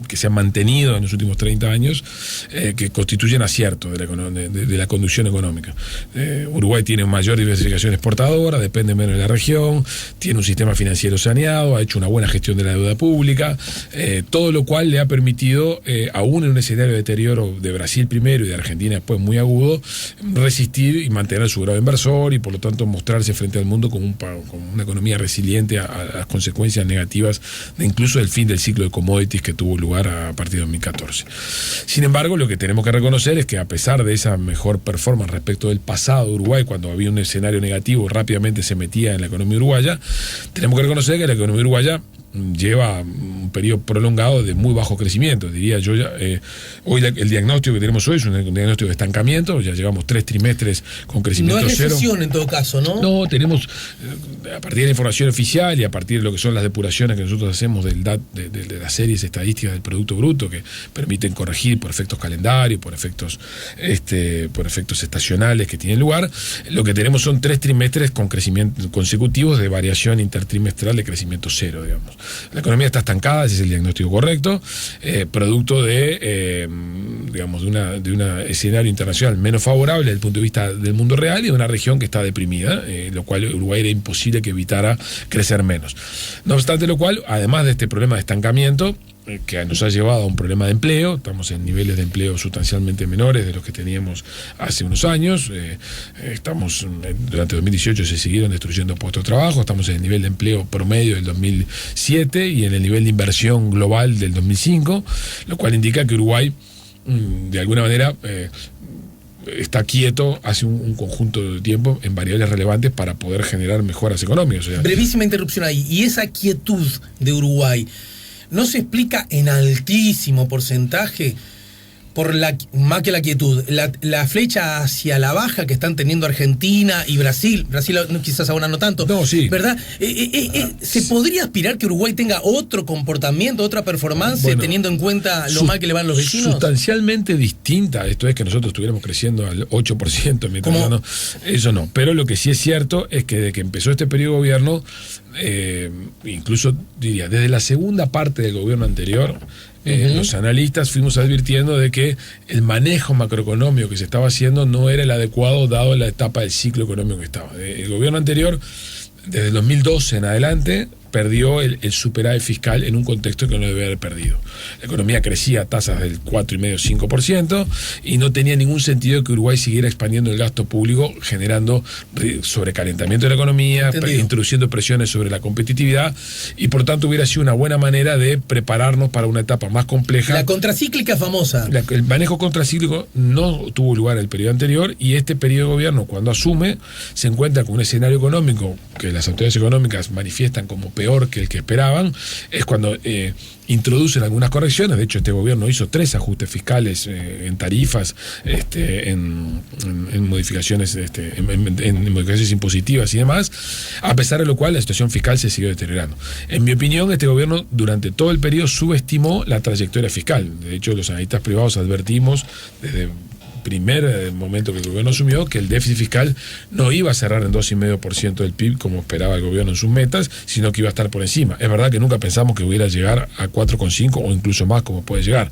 que se han mantenido en los últimos 30 años, que constituyen aciertos de la conducción económica. Uruguay tiene mayor diversificación exportadora, depende menos de la región, tiene un sistema financiero saneado, ha hecho una buena gestión de la deuda pública, todo lo cual le ha permitido, aún en un escenario de deterioro de Brasil primero y de Argentina después muy agudo, resistir y mantener su grado inversor y por lo tanto mostrarse frente al mundo como una economía resiliente a las consecuencias negativas de incluso el fin del ciclo de commodities que tuvo lugar a partir de 2014. Sin embargo, lo que tenemos que reconocer es que a pesar de esa mejor performance respecto del pasado de Uruguay, cuando había un escenario negativo, rápidamente se metía en la economía uruguaya, tenemos que reconocer que la economía uruguaya lleva un periodo prolongado de muy bajo crecimiento, diría yo. Hoy el diagnóstico que tenemos hoy es un diagnóstico de estancamiento, ya llevamos 3 trimestres con crecimiento cero. No es recesión en todo caso, ¿no? No, tenemos, a partir de la información oficial y a partir de lo que son las depuraciones que nosotros hacemos de las series estadísticas del Producto Bruto, que permiten corregir por efectos calendarios, por efectos estacionales que tienen lugar, lo que tenemos son 3 trimestres con crecimiento consecutivos de variación intertrimestral de crecimiento cero, digamos. La economía está estancada, ese es el diagnóstico correcto, producto de un escenario internacional menos favorable desde el punto de vista del mundo real y de una región que está deprimida, lo cual Uruguay era imposible que evitara crecer menos. No obstante lo cual, además de este problema de estancamiento, que nos ha llevado a un problema de empleo, estamos en niveles de empleo sustancialmente menores de los que teníamos hace unos años, durante 2018 se siguieron destruyendo puestos de trabajo, estamos en el nivel de empleo promedio del 2007 y en el nivel de inversión global del 2005, lo cual indica que Uruguay, de alguna manera, está quieto hace un conjunto de tiempo en variables relevantes para poder generar mejoras económicas. O sea, brevísima interrupción ahí. Y esa quietud de Uruguay ¿no se explica en altísimo porcentaje por más que la quietud, la flecha hacia la baja que están teniendo Argentina y Brasil quizás ahora no tanto, no, sí, ¿verdad? ¿Se podría aspirar que Uruguay tenga otro comportamiento, otra performance, teniendo en cuenta lo mal que le van los vecinos? Sustancialmente distinta, esto es que nosotros estuviéramos creciendo al 8%, mientras eso no, pero lo que sí es cierto es que desde que empezó este periodo de gobierno, incluso diría, desde la segunda parte del gobierno anterior, los analistas fuimos advirtiendo de que el manejo macroeconómico que se estaba haciendo no era el adecuado dado la etapa del ciclo económico que estaba. El gobierno anterior, desde el 2012 en adelante, perdió el superávit fiscal en un contexto que no debe haber perdido. La economía crecía a tasas del 4,5-5% y no tenía ningún sentido que Uruguay siguiera expandiendo el gasto público, generando sobrecalentamiento de la economía, introduciendo presiones sobre la competitividad y por tanto hubiera sido una buena manera de prepararnos para una etapa más compleja. La contracíclica famosa. El manejo contracíclico no tuvo lugar el periodo anterior y este periodo de gobierno, cuando asume, se encuentra con un escenario económico que las autoridades económicas manifiestan como peor que el que esperaban, es cuando introducen algunas correcciones. De hecho, este gobierno hizo 3 ajustes fiscales en tarifas, en modificaciones, en modificaciones impositivas y demás, a pesar de lo cual la situación fiscal se siguió deteriorando. En mi opinión, este gobierno durante todo el periodo subestimó la trayectoria fiscal. De hecho, los analistas privados advertimos desde primer momento que el gobierno asumió que el déficit fiscal no iba a cerrar en 2,5% del PIB como esperaba el gobierno en sus metas, sino que iba a estar por encima. Es verdad que nunca pensamos que hubiera llegar a 4,5 o incluso más como puede llegar.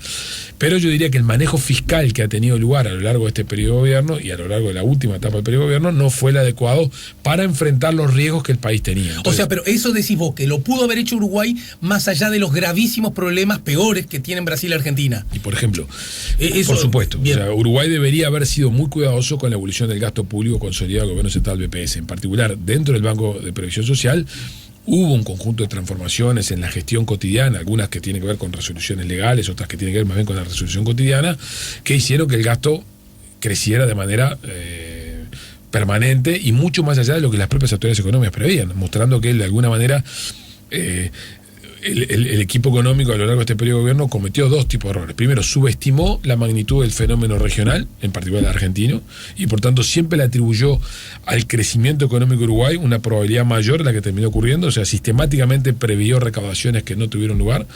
Pero yo diría que el manejo fiscal que ha tenido lugar a lo largo de este periodo de gobierno y a lo largo de la última etapa del periodo de gobierno no fue el adecuado para enfrentar los riesgos que el país tenía. Entonces, o sea, pero eso decís vos, que lo pudo haber hecho Uruguay más allá de los gravísimos problemas peores que tienen Brasil y Argentina. Y por ejemplo, por supuesto, o sea, Uruguay debería haber sido muy cuidadoso con la evolución del gasto público consolidado del gobierno central BPS. En particular, dentro del Banco de Previsión Social, hubo un conjunto de transformaciones en la gestión cotidiana, algunas que tienen que ver con resoluciones legales, otras que tienen que ver más bien con la resolución cotidiana, que hicieron que el gasto creciera de manera permanente y mucho más allá de lo que las propias autoridades económicas preveían, mostrando que de alguna manera el equipo económico a lo largo de este periodo de gobierno cometió 2 tipos de errores. Primero, subestimó la magnitud del fenómeno regional, en particular el argentino, y por tanto siempre le atribuyó al crecimiento económico de Uruguay una probabilidad mayor de la que terminó ocurriendo, o sea, sistemáticamente previó recaudaciones que no tuvieron lugar.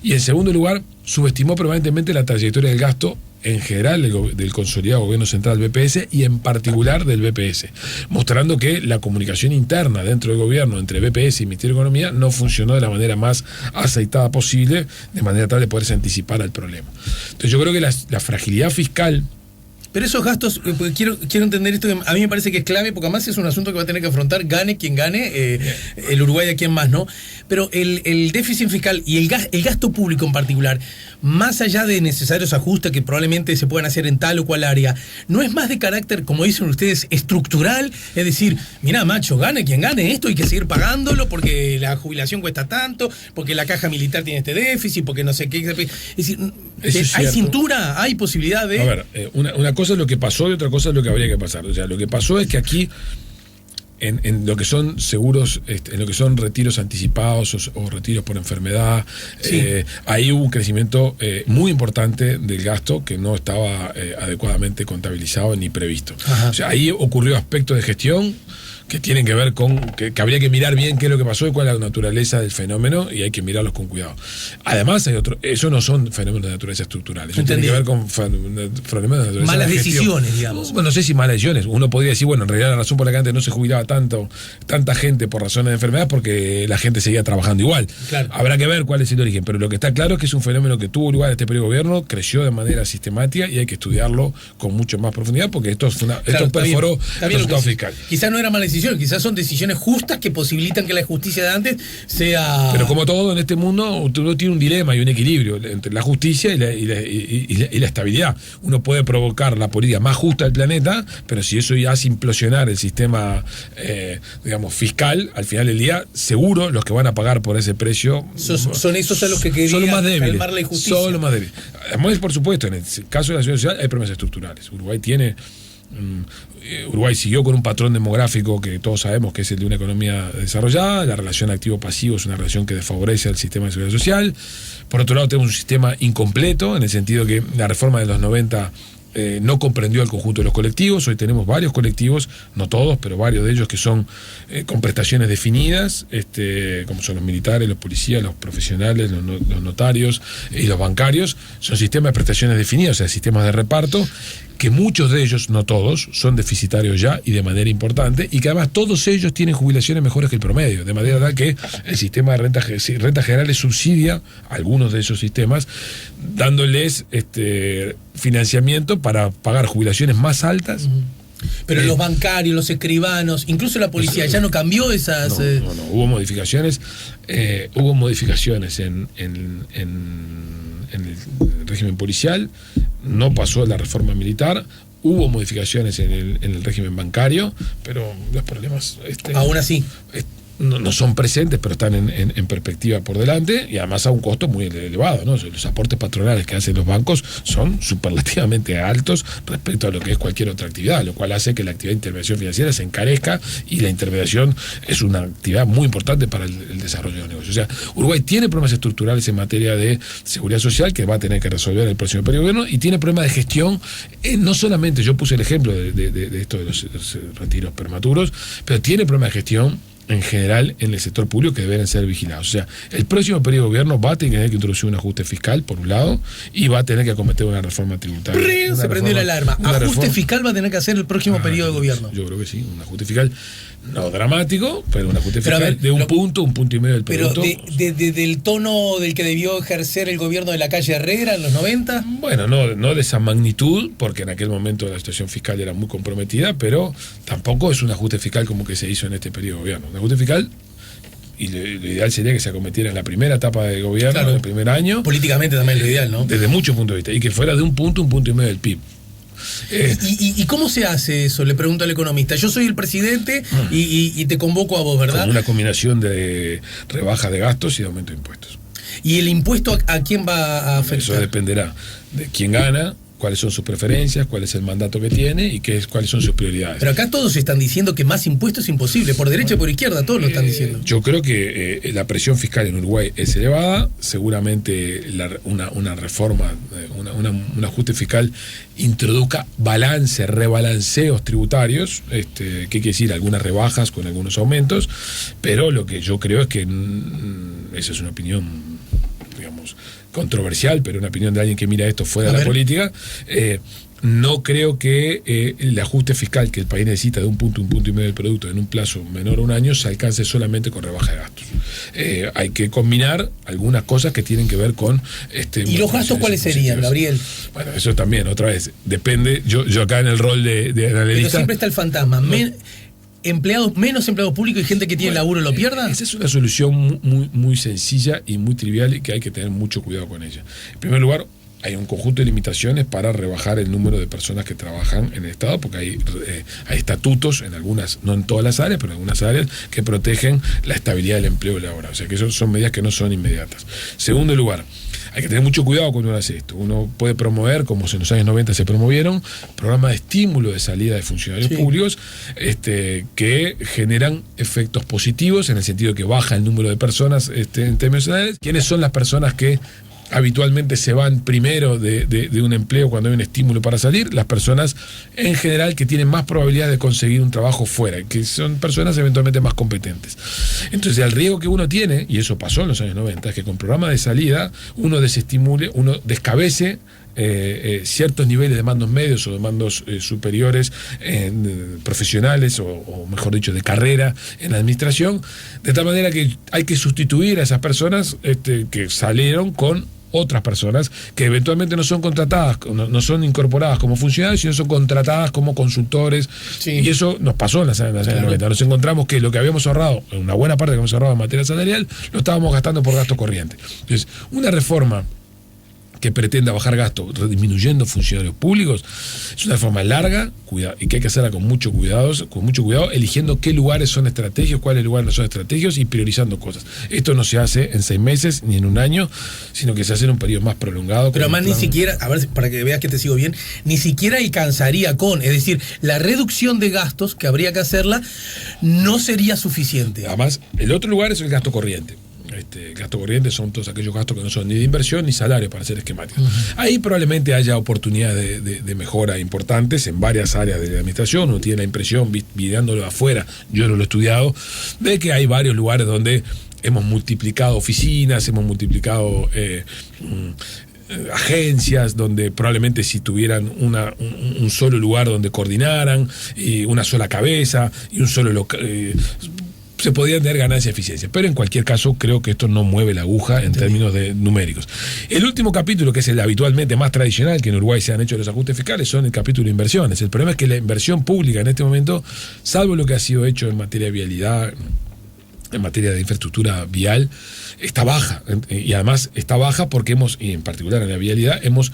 Y en segundo lugar, subestimó permanentemente la trayectoria del gasto en general del consolidado gobierno central BPS y en particular del BPS, mostrando que la comunicación interna dentro del gobierno entre BPS y Ministerio de Economía no funcionó de la manera más aceitada posible, de manera tal de poderse anticipar al problema. Entonces yo creo que la fragilidad fiscal. Pero esos gastos, quiero entender esto, que a mí me parece que es clave, porque además es un asunto que va a tener que afrontar, gane quien gane, el Uruguay a quien más, ¿no? Pero el déficit fiscal y el gasto público en particular, más allá de necesarios ajustes que probablemente se puedan hacer en tal o cual área, ¿no es más de carácter, como dicen ustedes, estructural? Es decir, mirá, macho, gane quien gane esto, hay que seguir pagándolo porque la jubilación cuesta tanto, porque la caja militar tiene este déficit, porque no sé qué. Es decir, ¿hay cintura? ¿Hay posibilidad de...? A ver, una cosa es lo que pasó y otra cosa es lo que habría que pasar. O sea, lo que pasó es que aquí, en lo que son seguros, en lo que son retiros anticipados o retiros por enfermedad, sí, ahí hubo un crecimiento muy importante del gasto que no estaba adecuadamente contabilizado ni previsto. Ajá. O sea, ahí ocurrió aspectos de gestión que tienen que ver con que habría que mirar bien qué es lo que pasó y cuál es la naturaleza del fenómeno, y hay que mirarlos con cuidado. Además, hay eso no son fenómenos de naturaleza estructural, eso tiene que ver con problemas de naturaleza malas de decisiones, digamos. Bueno, no sé si malas decisiones. Uno podría decir, bueno, en realidad la razón por la que antes no se jubilaba tanta gente por razones de enfermedad, porque la gente seguía trabajando igual. Claro. Habrá que ver cuál es el origen, pero lo que está claro es que es un fenómeno que tuvo lugar en este periodo de gobierno, creció de manera sistemática y hay que estudiarlo con mucho más profundidad, porque esto perforó resultado fiscal. Quizás no era mala decisión, quizás son decisiones justas que posibilitan que la justicia de antes sea... Pero como todo en este mundo, uno tiene un dilema y un equilibrio entre la justicia y la estabilidad. Uno puede provocar la política más justa del planeta, pero si eso ya hace implosionar el sistema, digamos, fiscal, al final del día, seguro los que van a pagar por ese precio... Son esos a los que querían calmar la injusticia. Son los más débiles. Además, por supuesto, en el caso de la seguridad social hay problemas estructurales. Uruguay siguió con un patrón demográfico que todos sabemos que es el de una economía desarrollada. La relación activo-pasivo es una relación que desfavorece al sistema de seguridad social. Por otro lado, tenemos un sistema incompleto, en el sentido que la reforma de los 90 no comprendió al conjunto de los colectivos. Hoy tenemos varios colectivos, no todos, pero varios de ellos que son con prestaciones definidas, como son los militares, los policías, los profesionales, los notarios y los bancarios. Son sistemas de prestaciones definidas, o sea, sistemas de reparto, que muchos de ellos, no todos, son deficitarios ya y de manera importante, y que además todos ellos tienen jubilaciones mejores que el promedio, de manera tal que el sistema de renta general les subsidia a algunos de esos sistemas, dándoles financiamiento para pagar jubilaciones más altas. Pero los bancarios, los escribanos, incluso la policía, ¿ya no cambió esas...? No, hubo modificaciones. Hubo modificaciones en el régimen policial, no pasó la reforma militar, hubo modificaciones en el régimen bancario, pero los problemas... aún así... No son presentes, pero están en perspectiva por delante, y además a un costo muy elevado, ¿no? Los aportes patronales que hacen los bancos son superlativamente altos respecto a lo que es cualquier otra actividad, lo cual hace que la actividad de intervención financiera se encarezca, y la intervención es una actividad muy importante para el desarrollo de negocios. O sea, Uruguay tiene problemas estructurales en materia de seguridad social que va a tener que resolver en el próximo periodo de gobierno, y tiene problemas de gestión, no solamente, yo puse el ejemplo de esto de los retiros prematuros, pero tiene problemas de gestión en general en el sector público que deben ser vigilados. O sea, el próximo periodo de gobierno va a tener que introducir un ajuste fiscal, por un lado, y va a tener que acometer una reforma tributaria. Se prendió la alarma. ¿Ajuste fiscal va a tener que hacer el próximo periodo de gobierno? Yo creo que sí, un ajuste fiscal no dramático, pero un ajuste fiscal de un punto y medio del producto. Pero del tono del que debió ejercer el gobierno de la calle Herrera en los 90. Bueno, no de esa magnitud, porque en aquel momento la situación fiscal era muy comprometida, pero tampoco es un ajuste fiscal como que se hizo en este periodo de gobierno. Un ajuste fiscal, y lo ideal sería que se acometiera en la primera etapa de gobierno, claro, en el primer año. Políticamente también lo ideal, ¿no? Desde muchos puntos de vista, y que fuera de un punto y medio del PIB. ¿Y cómo se hace eso? Le pregunto al economista. Yo soy el presidente y te convoco a vos, ¿verdad? Con una combinación de rebaja de gastos y de aumento de impuestos. ¿Y el impuesto a quién va a afectar? Eso dependerá de quién gana, cuáles son sus preferencias, cuál es el mandato que tiene y cuáles son sus prioridades. Pero acá todos están diciendo que más impuestos es imposible, por derecha y por izquierda, todos lo están diciendo. Yo creo que la presión fiscal en Uruguay es elevada, seguramente una reforma, un ajuste fiscal introduzca rebalanceos tributarios, ¿qué quiere decir? Algunas rebajas con algunos aumentos, pero lo que yo creo es que esa es una opinión, digamos, controversial, pero una opinión de alguien que mira esto fuera de la política, no creo que el ajuste fiscal que el país necesita de un punto y medio del producto en un plazo menor a un año se alcance solamente con rebaja de gastos. Hay que combinar algunas cosas que tienen que ver con... ¿Y los gastos cuáles serían, Gabriel? Bueno, eso también, otra vez, depende. Yo acá en el rol de analista... Pero siempre está el fantasma. Menos empleados públicos y gente que tiene laburo lo pierda. Esa es una solución muy sencilla y muy trivial y que hay que tener mucho cuidado con ella. En primer lugar, hay un conjunto de limitaciones para rebajar el número de personas que trabajan en el Estado, porque hay estatutos en algunas, no en todas las áreas, pero en algunas áreas que protegen la estabilidad del empleo laboral. O sea que eso son medidas que no son inmediatas. Segundo lugar, hay que tener mucho cuidado cuando uno hace esto. Uno puede promover, como en los años 90 se promovieron, programas de estímulo de salida de funcionarios públicos que generan efectos positivos en el sentido de que baja el número de personas en términos generales. ¿Quiénes son las personas que habitualmente se van primero de un empleo cuando hay un estímulo para salir? Las personas en general que tienen más probabilidad de conseguir un trabajo fuera, que son personas eventualmente más competentes. Entonces el riesgo que uno tiene, y eso pasó en los años 90, es que con programas de salida uno desestimule, uno descabece ciertos niveles de mandos medios o de mandos superiores profesionales o mejor dicho de carrera en la administración, de tal manera que hay que sustituir a esas personas que salieron con otras personas que eventualmente no son contratadas, no son incorporadas como funcionarios, sino son contratadas como consultores. Y eso nos pasó en las años 90. Nos encontramos que lo que habíamos ahorrado, una buena parte que habíamos ahorrado en materia salarial, lo estábamos gastando por gasto corriente. Entonces, una reforma que pretenda bajar gastos disminuyendo funcionarios públicos es una reforma larga y que hay que hacerla con mucho cuidado, eligiendo qué lugares son estratégicos, cuáles lugares no son estratégicos y priorizando cosas. Esto no se hace en 6 meses ni en un año, sino que se hace en un periodo más prolongado. Pero además ni siquiera, a ver, para que veas que te sigo bien, ni siquiera alcanzaría es decir, la reducción de gastos que habría que hacerla no sería suficiente. Además, el otro lugar es el gasto corriente. Gasto corriente son todos aquellos gastos que no son ni de inversión ni salario, para ser esquemáticos. Ahí probablemente haya oportunidades de mejora importantes en varias áreas de la administración. Uno tiene la impresión, mirándolo de afuera, yo no lo he estudiado, de que hay varios lugares donde hemos multiplicado oficinas, hemos multiplicado agencias, donde probablemente si tuvieran un solo lugar donde coordinaran, y una sola cabeza y un solo se podrían tener ganancia y eficiencia, pero en cualquier caso creo que esto no mueve la aguja en términos de numéricos. El último capítulo, que es el habitualmente más tradicional, que en Uruguay se han hecho los ajustes fiscales, son el capítulo de inversiones. El problema es que la inversión pública en este momento, salvo lo que ha sido hecho en materia de vialidad, en materia de infraestructura vial, está baja, y además está baja porque y en particular en la vialidad, hemos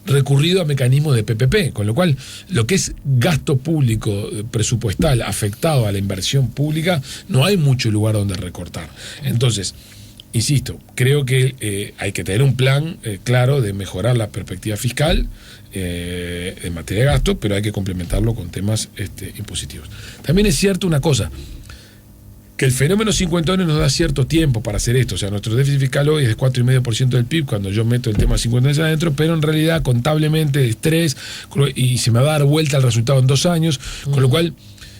recurrido a mecanismos de PPP, con lo cual lo que es gasto público presupuestal afectado a la inversión pública, no hay mucho lugar donde recortar. Entonces, insisto, creo que hay que tener un plan claro de mejorar la perspectiva fiscal en materia de gasto, pero hay que complementarlo con temas impositivos. También es cierto una cosa, que el fenómeno cincuentones nos da cierto tiempo para hacer esto. O sea, nuestro déficit fiscal hoy es de 4,5% del PIB cuando yo meto el tema cincuentones adentro, pero en realidad contablemente es 3% y se me va a dar vuelta el resultado en 2 años, con lo cual,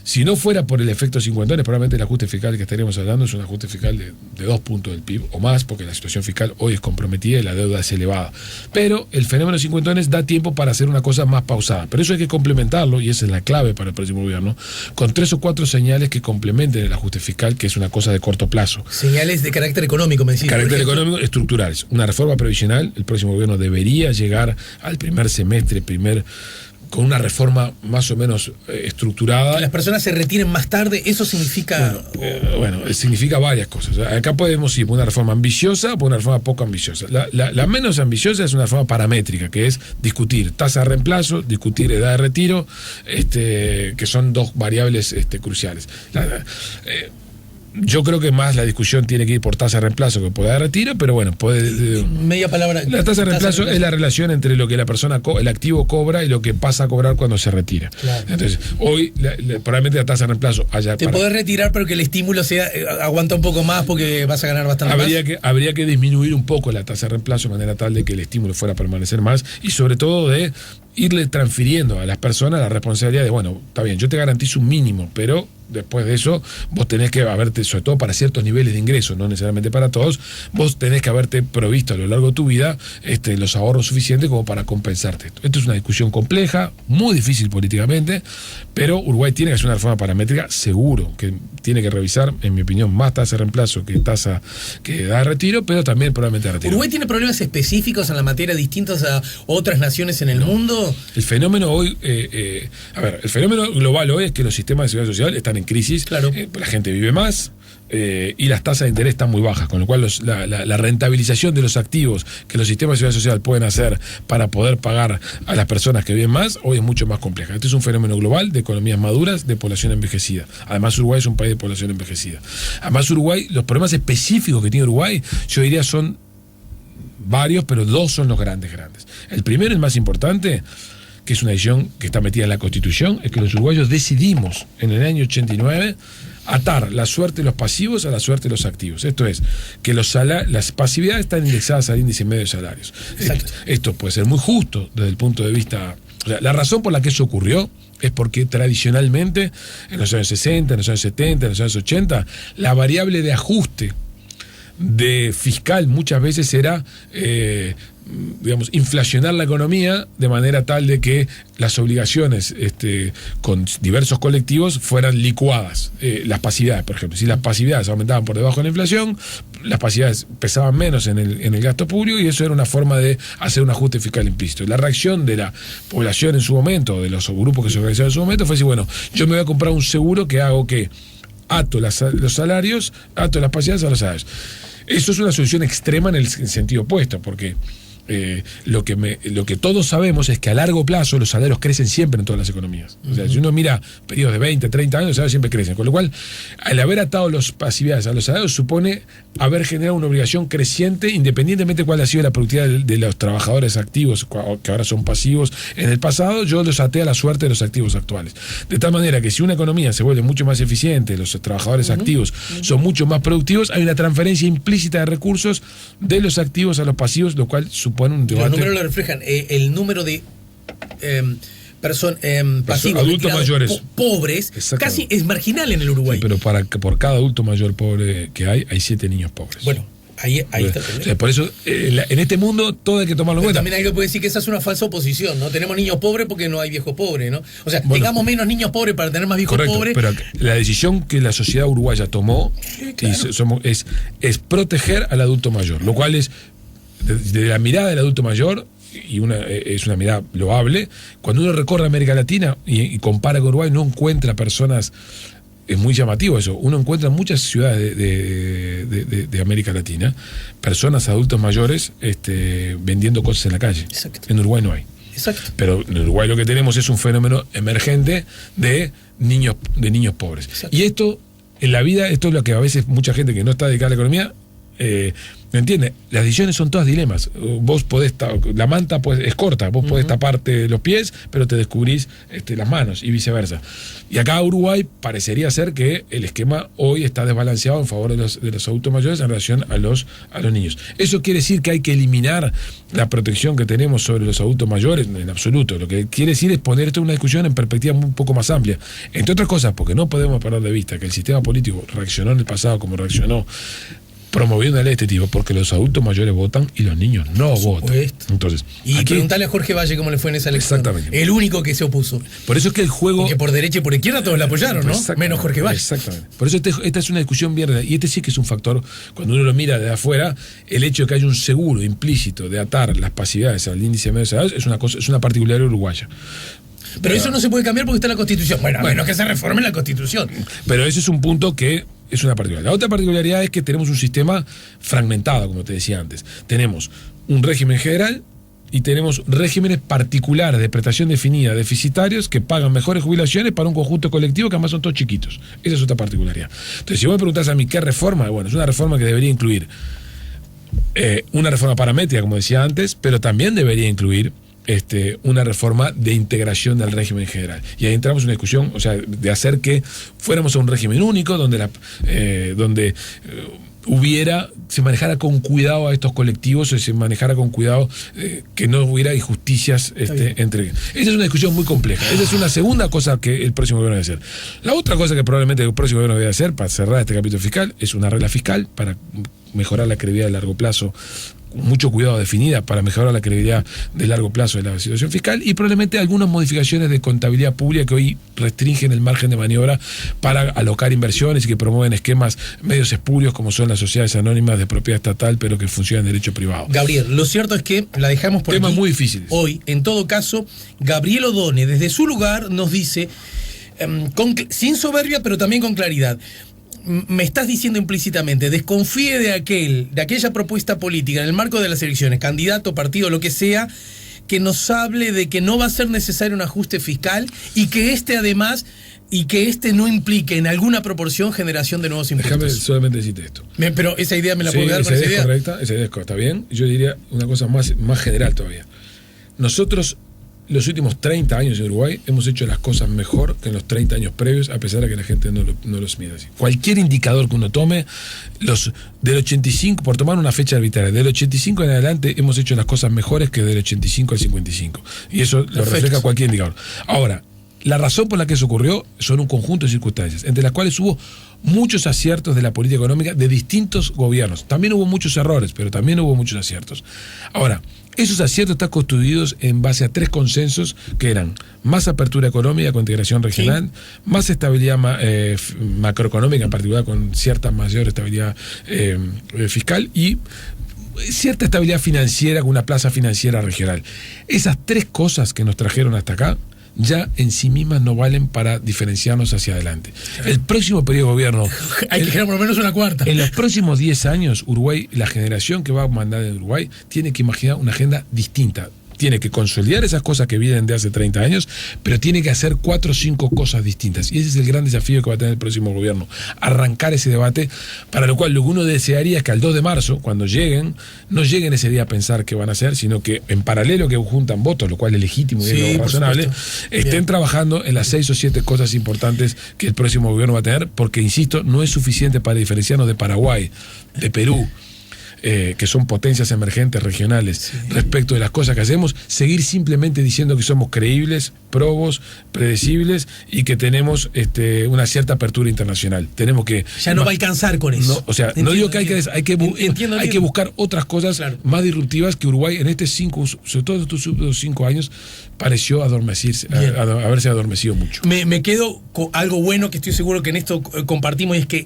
si no fuera por el efecto cincuentones, probablemente el ajuste fiscal que estaríamos hablando es un ajuste fiscal de 2 puntos del PIB o más, porque la situación fiscal hoy es comprometida y la deuda es elevada. Pero el fenómeno cincuentones da tiempo para hacer una cosa más pausada. Pero eso hay que complementarlo, y esa es la clave para el próximo gobierno, con 3 o 4 señales que complementen el ajuste fiscal, que es una cosa de corto plazo. Señales de carácter económico, me decís. Carácter económico estructurales. Una reforma previsional, el próximo gobierno debería llegar al primer semestre, con una reforma más o menos estructurada. Que las personas se retiren más tarde, eso significa... Significa varias cosas. Acá podemos ir por una reforma ambiciosa o por una reforma poco ambiciosa. La menos ambiciosa es una reforma paramétrica, que es discutir tasa de reemplazo, discutir edad de retiro, que son 2 variables cruciales. Yo creo que más la discusión tiene que ir por tasa de reemplazo que por edad de retiro, pero bueno, media palabra. La tasa de reemplazo es la relación entre lo que la persona, el activo cobra y lo que pasa a cobrar cuando se retira. Claro. Entonces, hoy probablemente la tasa de reemplazo te podés retirar, pero que el estímulo sea aguanta un poco más porque vas a ganar bastante más. Habría que disminuir un poco la tasa de reemplazo de manera tal de que el estímulo fuera a permanecer más, y sobre todo de irle transfiriendo a las personas la responsabilidad de, bueno, está bien, yo te garantizo un mínimo, pero después de eso vos tenés que haberte, sobre todo para ciertos niveles de ingresos, no necesariamente para todos, vos tenés que haberte provisto a lo largo de tu vida los ahorros suficientes como para compensarte esto. Esto es una discusión compleja, muy difícil políticamente, pero Uruguay tiene que hacer una reforma paramétrica, seguro que tiene que revisar, en mi opinión, más tasa de reemplazo que tasa que da de retiro, pero también probablemente de retiro. ¿Uruguay tiene problemas específicos en la materia distintos a otras naciones en el mundo? El fenómeno hoy, el fenómeno global hoy es que los sistemas de seguridad social están en crisis, claro. La gente vive más y las tasas de interés están muy bajas, con lo cual la rentabilización de los activos que los sistemas de seguridad social pueden hacer para poder pagar a las personas que viven más, hoy es mucho más compleja. Este es un fenómeno global de economías maduras, de población envejecida. Además, Uruguay es un país de población envejecida. Además, Uruguay, los problemas específicos que tiene Uruguay, yo diría son varios, pero dos son los grandes. El primero, el más importante, que es una decisión que está metida en la Constitución, es que los uruguayos decidimos en el año 89 atar la suerte de los pasivos a la suerte de los activos. Esto es, que las pasividades están indexadas al índice medio de salarios. Esto puede ser muy justo desde el punto de vista... O sea, la razón por la que eso ocurrió es porque tradicionalmente, en los años 60, en los años 70, en los años 80, la variable de ajuste de fiscal muchas veces era inflacionar la economía de manera tal de que las obligaciones con diversos colectivos fueran licuadas. Las pasividades, por ejemplo, si las pasividades aumentaban por debajo de la inflación, las pasividades pesaban menos en el gasto público, y eso era una forma de hacer un ajuste fiscal implícito. La reacción de la población en su momento, de los grupos que se organizaron en su momento, fue decir, bueno, yo me voy a comprar un seguro que hago que ato los salarios, ato las pasividades a los salarios. Eso es una solución extrema en el sentido opuesto, porque lo que todos sabemos es que a largo plazo los salarios crecen siempre en todas las economías. O sea, si uno mira periodos de 20, 30 años, los salarios siempre crecen. Con lo cual, al haber atado las pasividades a los salarios, supone haber generado una obligación creciente, independientemente de cuál ha sido la productividad de los trabajadores activos, que ahora son pasivos en el pasado. Yo los até a la suerte de los activos actuales. De tal manera que si una economía se vuelve mucho más eficiente, los trabajadores activos son mucho más productivos, hay una transferencia implícita de recursos de los activos a los pasivos, lo cual supone un debate. Los números lo reflejan. El número de pasivos, adultos mayores pobres casi es marginal en el Uruguay. Sí, pero por cada adulto mayor pobre que hay 7 niños pobres. Bueno, ahí está el problema. O sea, por eso en este mundo todo hay que tomarlo en cuenta. También hay que decir que esa es una falsa oposición, ¿no? Tenemos niños pobres porque no hay viejos pobres, ¿no? O sea, tengamos menos niños pobres para tener más viejos pobres. Pero la decisión que la sociedad uruguaya tomó es proteger al adulto mayor, lo cual es desde la mirada del adulto mayor, y es una mirada loable. Cuando uno recorre América Latina y compara con Uruguay, no encuentra personas. Es muy llamativo eso. Uno encuentra en muchas ciudades de América Latina personas, adultos mayores, vendiendo cosas en la calle. Exacto. En Uruguay no hay. Exacto. Pero en Uruguay lo que tenemos es un fenómeno emergente de niños pobres. Exacto. Y esto, en la vida, esto es lo que a veces mucha gente que no está dedicada a la economía ¿me entiendes? Las decisiones son todas dilemas. Vos podés, la manta es corta, vos podés taparte los pies, pero te descubrís las manos y viceversa. Y acá Uruguay parecería ser que el esquema hoy está desbalanceado en favor de los adultos mayores en relación a los niños. ¿Eso quiere decir que hay que eliminar la protección que tenemos sobre los adultos mayores? En absoluto. Lo que quiere decir es poner esto en una discusión en perspectiva un poco más amplia. Entre otras cosas, porque no podemos perder de vista que el sistema político reaccionó en el pasado como reaccionó, promoviendo una ley de este tipo, porque los adultos mayores votan y los niños no votan. Entonces, y preguntarle a Jorge Valle cómo le fue en esa elección. Exactamente. El único que se opuso. Por eso es que el juego... Porque por derecha y por izquierda todos la apoyaron, ¿no? Menos Jorge Valle. Exactamente. Por eso esta es una discusión bien real. Y sí que es un factor, cuando uno lo mira de afuera, el hecho de que haya un seguro implícito de atar las pasividades al índice medio de salarios es una particularidad uruguaya. Pero eso no se puede cambiar porque está en la Constitución. Bueno, a menos que se reforme la Constitución. Pero ese es un punto que es una particularidad. La otra particularidad es que tenemos un sistema fragmentado, como te decía antes. Tenemos un régimen general y tenemos regímenes particulares de prestación definida, deficitarios, que pagan mejores jubilaciones para un conjunto colectivo que además son todos chiquitos. Esa es otra particularidad. Entonces, si vos me preguntás a mí qué reforma, bueno, es una reforma que debería incluir una reforma paramétrica, como decía antes, pero también debería incluir una reforma de integración del régimen general. Y ahí entramos en una discusión, o sea, de hacer que fuéramos a un régimen único donde se manejara con cuidado a estos colectivos, o se manejara con cuidado que no hubiera injusticias entre. Esa es una discusión muy compleja. Esa es una segunda cosa que el próximo gobierno debe hacer. La otra cosa que probablemente el próximo gobierno debe hacer para cerrar este capítulo fiscal es una regla fiscal para mejorar la credibilidad a largo plazo, mucho cuidado definida para mejorar la credibilidad de largo plazo de la situación fiscal, y probablemente algunas modificaciones de contabilidad pública que hoy restringen el margen de maniobra para alocar inversiones y que promueven esquemas medios espurios como son las sociedades anónimas de propiedad estatal pero que funcionan en derecho privado. Gabriel, lo cierto es que la dejamos por temas aquí muy difíciles. Hoy, en todo caso, Gabriel Odone desde su lugar nos dice, sin soberbia pero también con claridad: me estás diciendo implícitamente, desconfíe de aquella propuesta política en el marco de las elecciones, candidato, partido, lo que sea, que nos hable de que no va a ser necesario un ajuste fiscal y que además no implique en alguna proporción generación de nuevos impuestos. Déjame solamente decirte esto. Pero esa idea me la puedo dar con esa idea. Es correcta, esa idea está bien. Yo diría una cosa más general todavía. Nosotros, los últimos 30 años en Uruguay, hemos hecho las cosas mejor que en los 30 años previos, a pesar de que la gente no los mira así. Cualquier indicador que uno tome, del 85, por tomar una fecha arbitraria, del 85 en adelante hemos hecho las cosas mejores que del 85 al 55. Y eso lo refleja cualquier indicador. Ahora, la razón por la que eso ocurrió son un conjunto de circunstancias, entre las cuales hubo muchos aciertos de la política económica de distintos gobiernos. También hubo muchos errores, pero también hubo muchos aciertos. Ahora, esos aciertos están construidos en base a 3 consensos que eran más apertura económica con integración regional, más estabilidad macroeconómica, en particular con cierta mayor estabilidad fiscal, y cierta estabilidad financiera con una plaza financiera regional. Esas 3 cosas que nos trajeron hasta acá ya en sí mismas no valen para diferenciarnos hacia adelante. El próximo periodo de gobierno hay que generar por lo menos una cuarta. En los próximos 10 años, Uruguay, la generación que va a mandar en Uruguay, tiene que imaginar una agenda distinta. Tiene que consolidar esas cosas que vienen de hace 30 años, pero tiene que hacer 4 o 5 cosas distintas. Y ese es el gran desafío que va a tener el próximo gobierno. Arrancar ese debate, para lo cual lo que uno desearía es que al 2 de marzo, cuando lleguen, no lleguen ese día a pensar qué van a hacer, sino que en paralelo que juntan votos, lo cual es legítimo y es lo razonable, estén trabajando en las 6 o 7 cosas importantes que el próximo gobierno va a tener, porque, insisto, no es suficiente para diferenciarnos de Paraguay, de Perú, que son potencias emergentes regionales, respecto de las cosas que hacemos, seguir simplemente diciendo que somos creíbles, probos, predecibles y que tenemos una cierta apertura internacional. Tenemos que... Ya no va a alcanzar con eso. No, o sea, no digo que hay que buscar otras cosas más disruptivas que Uruguay en sobre todo estos últimos 5 años, pareció haberse adormecido mucho. Me quedo con algo bueno que estoy seguro que en esto compartimos, y es que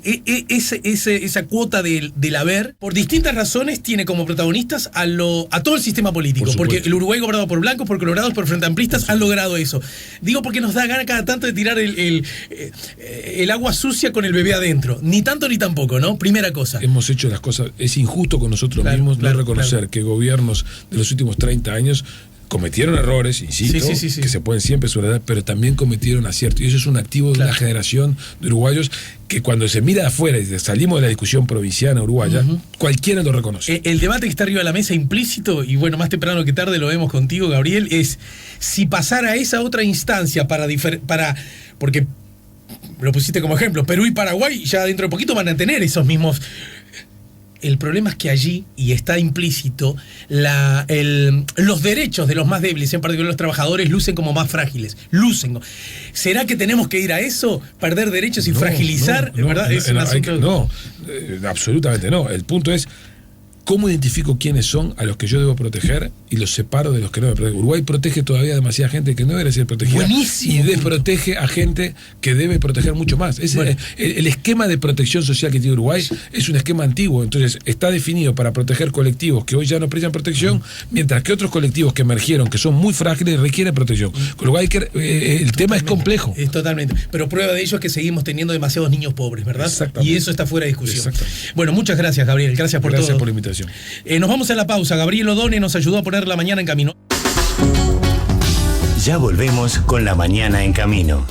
esa cuota del haber, por distintas razones, tiene como protagonistas a todo el sistema político, porque el Uruguay gobernado por blancos, por colorados, por frente amplistas han logrado eso. Digo porque nos da gana cada tanto de tirar el agua sucia con el bebé adentro. Ni tanto ni tampoco, ¿no? Primera cosa. Hemos hecho las cosas, es injusto con nosotros mismos no reconocer que gobiernos de los últimos 30 años cometieron errores, insisto, que se pueden siempre subrayar, pero también cometieron aciertos. Y eso es un activo de una generación de uruguayos que cuando se mira de afuera y salimos de la discusión provinciana uruguaya, cualquiera lo reconoce. El debate que está arriba de la mesa implícito, y bueno, más temprano que tarde lo vemos contigo, Gabriel, es si pasar a esa otra instancia porque lo pusiste como ejemplo, Perú y Paraguay ya dentro de poquito van a tener esos mismos. El problema es que allí, y está implícito, los derechos de los más débiles, en particular los trabajadores, lucen como más frágiles. ¿Será que tenemos que ir a eso? ¿Perder derechos y fragilizar? ¿Verdad? Absolutamente no. El punto es cómo identifico quiénes son a los que yo debo proteger y los separo de los que no debo proteger. Uruguay protege todavía demasiada gente que no debe ser protegida. Buenísimo. Y desprotege a gente que debe proteger mucho más. El esquema de protección social que tiene Uruguay es un esquema antiguo. Entonces está definido para proteger colectivos que hoy ya no prestan protección, mientras que otros colectivos que emergieron, que son muy frágiles, requieren protección. Con lo cual el tema es complejo. Es totalmente. Pero prueba de ello es que seguimos teniendo demasiados niños pobres, ¿verdad? Y eso está fuera de discusión. Bueno, muchas gracias, Gabriel. Gracias por todo. Gracias por la invitación. Nos vamos a la pausa. Gabriel Odone nos ayudó a poner la mañana en camino. Ya volvemos con La Mañana en Camino.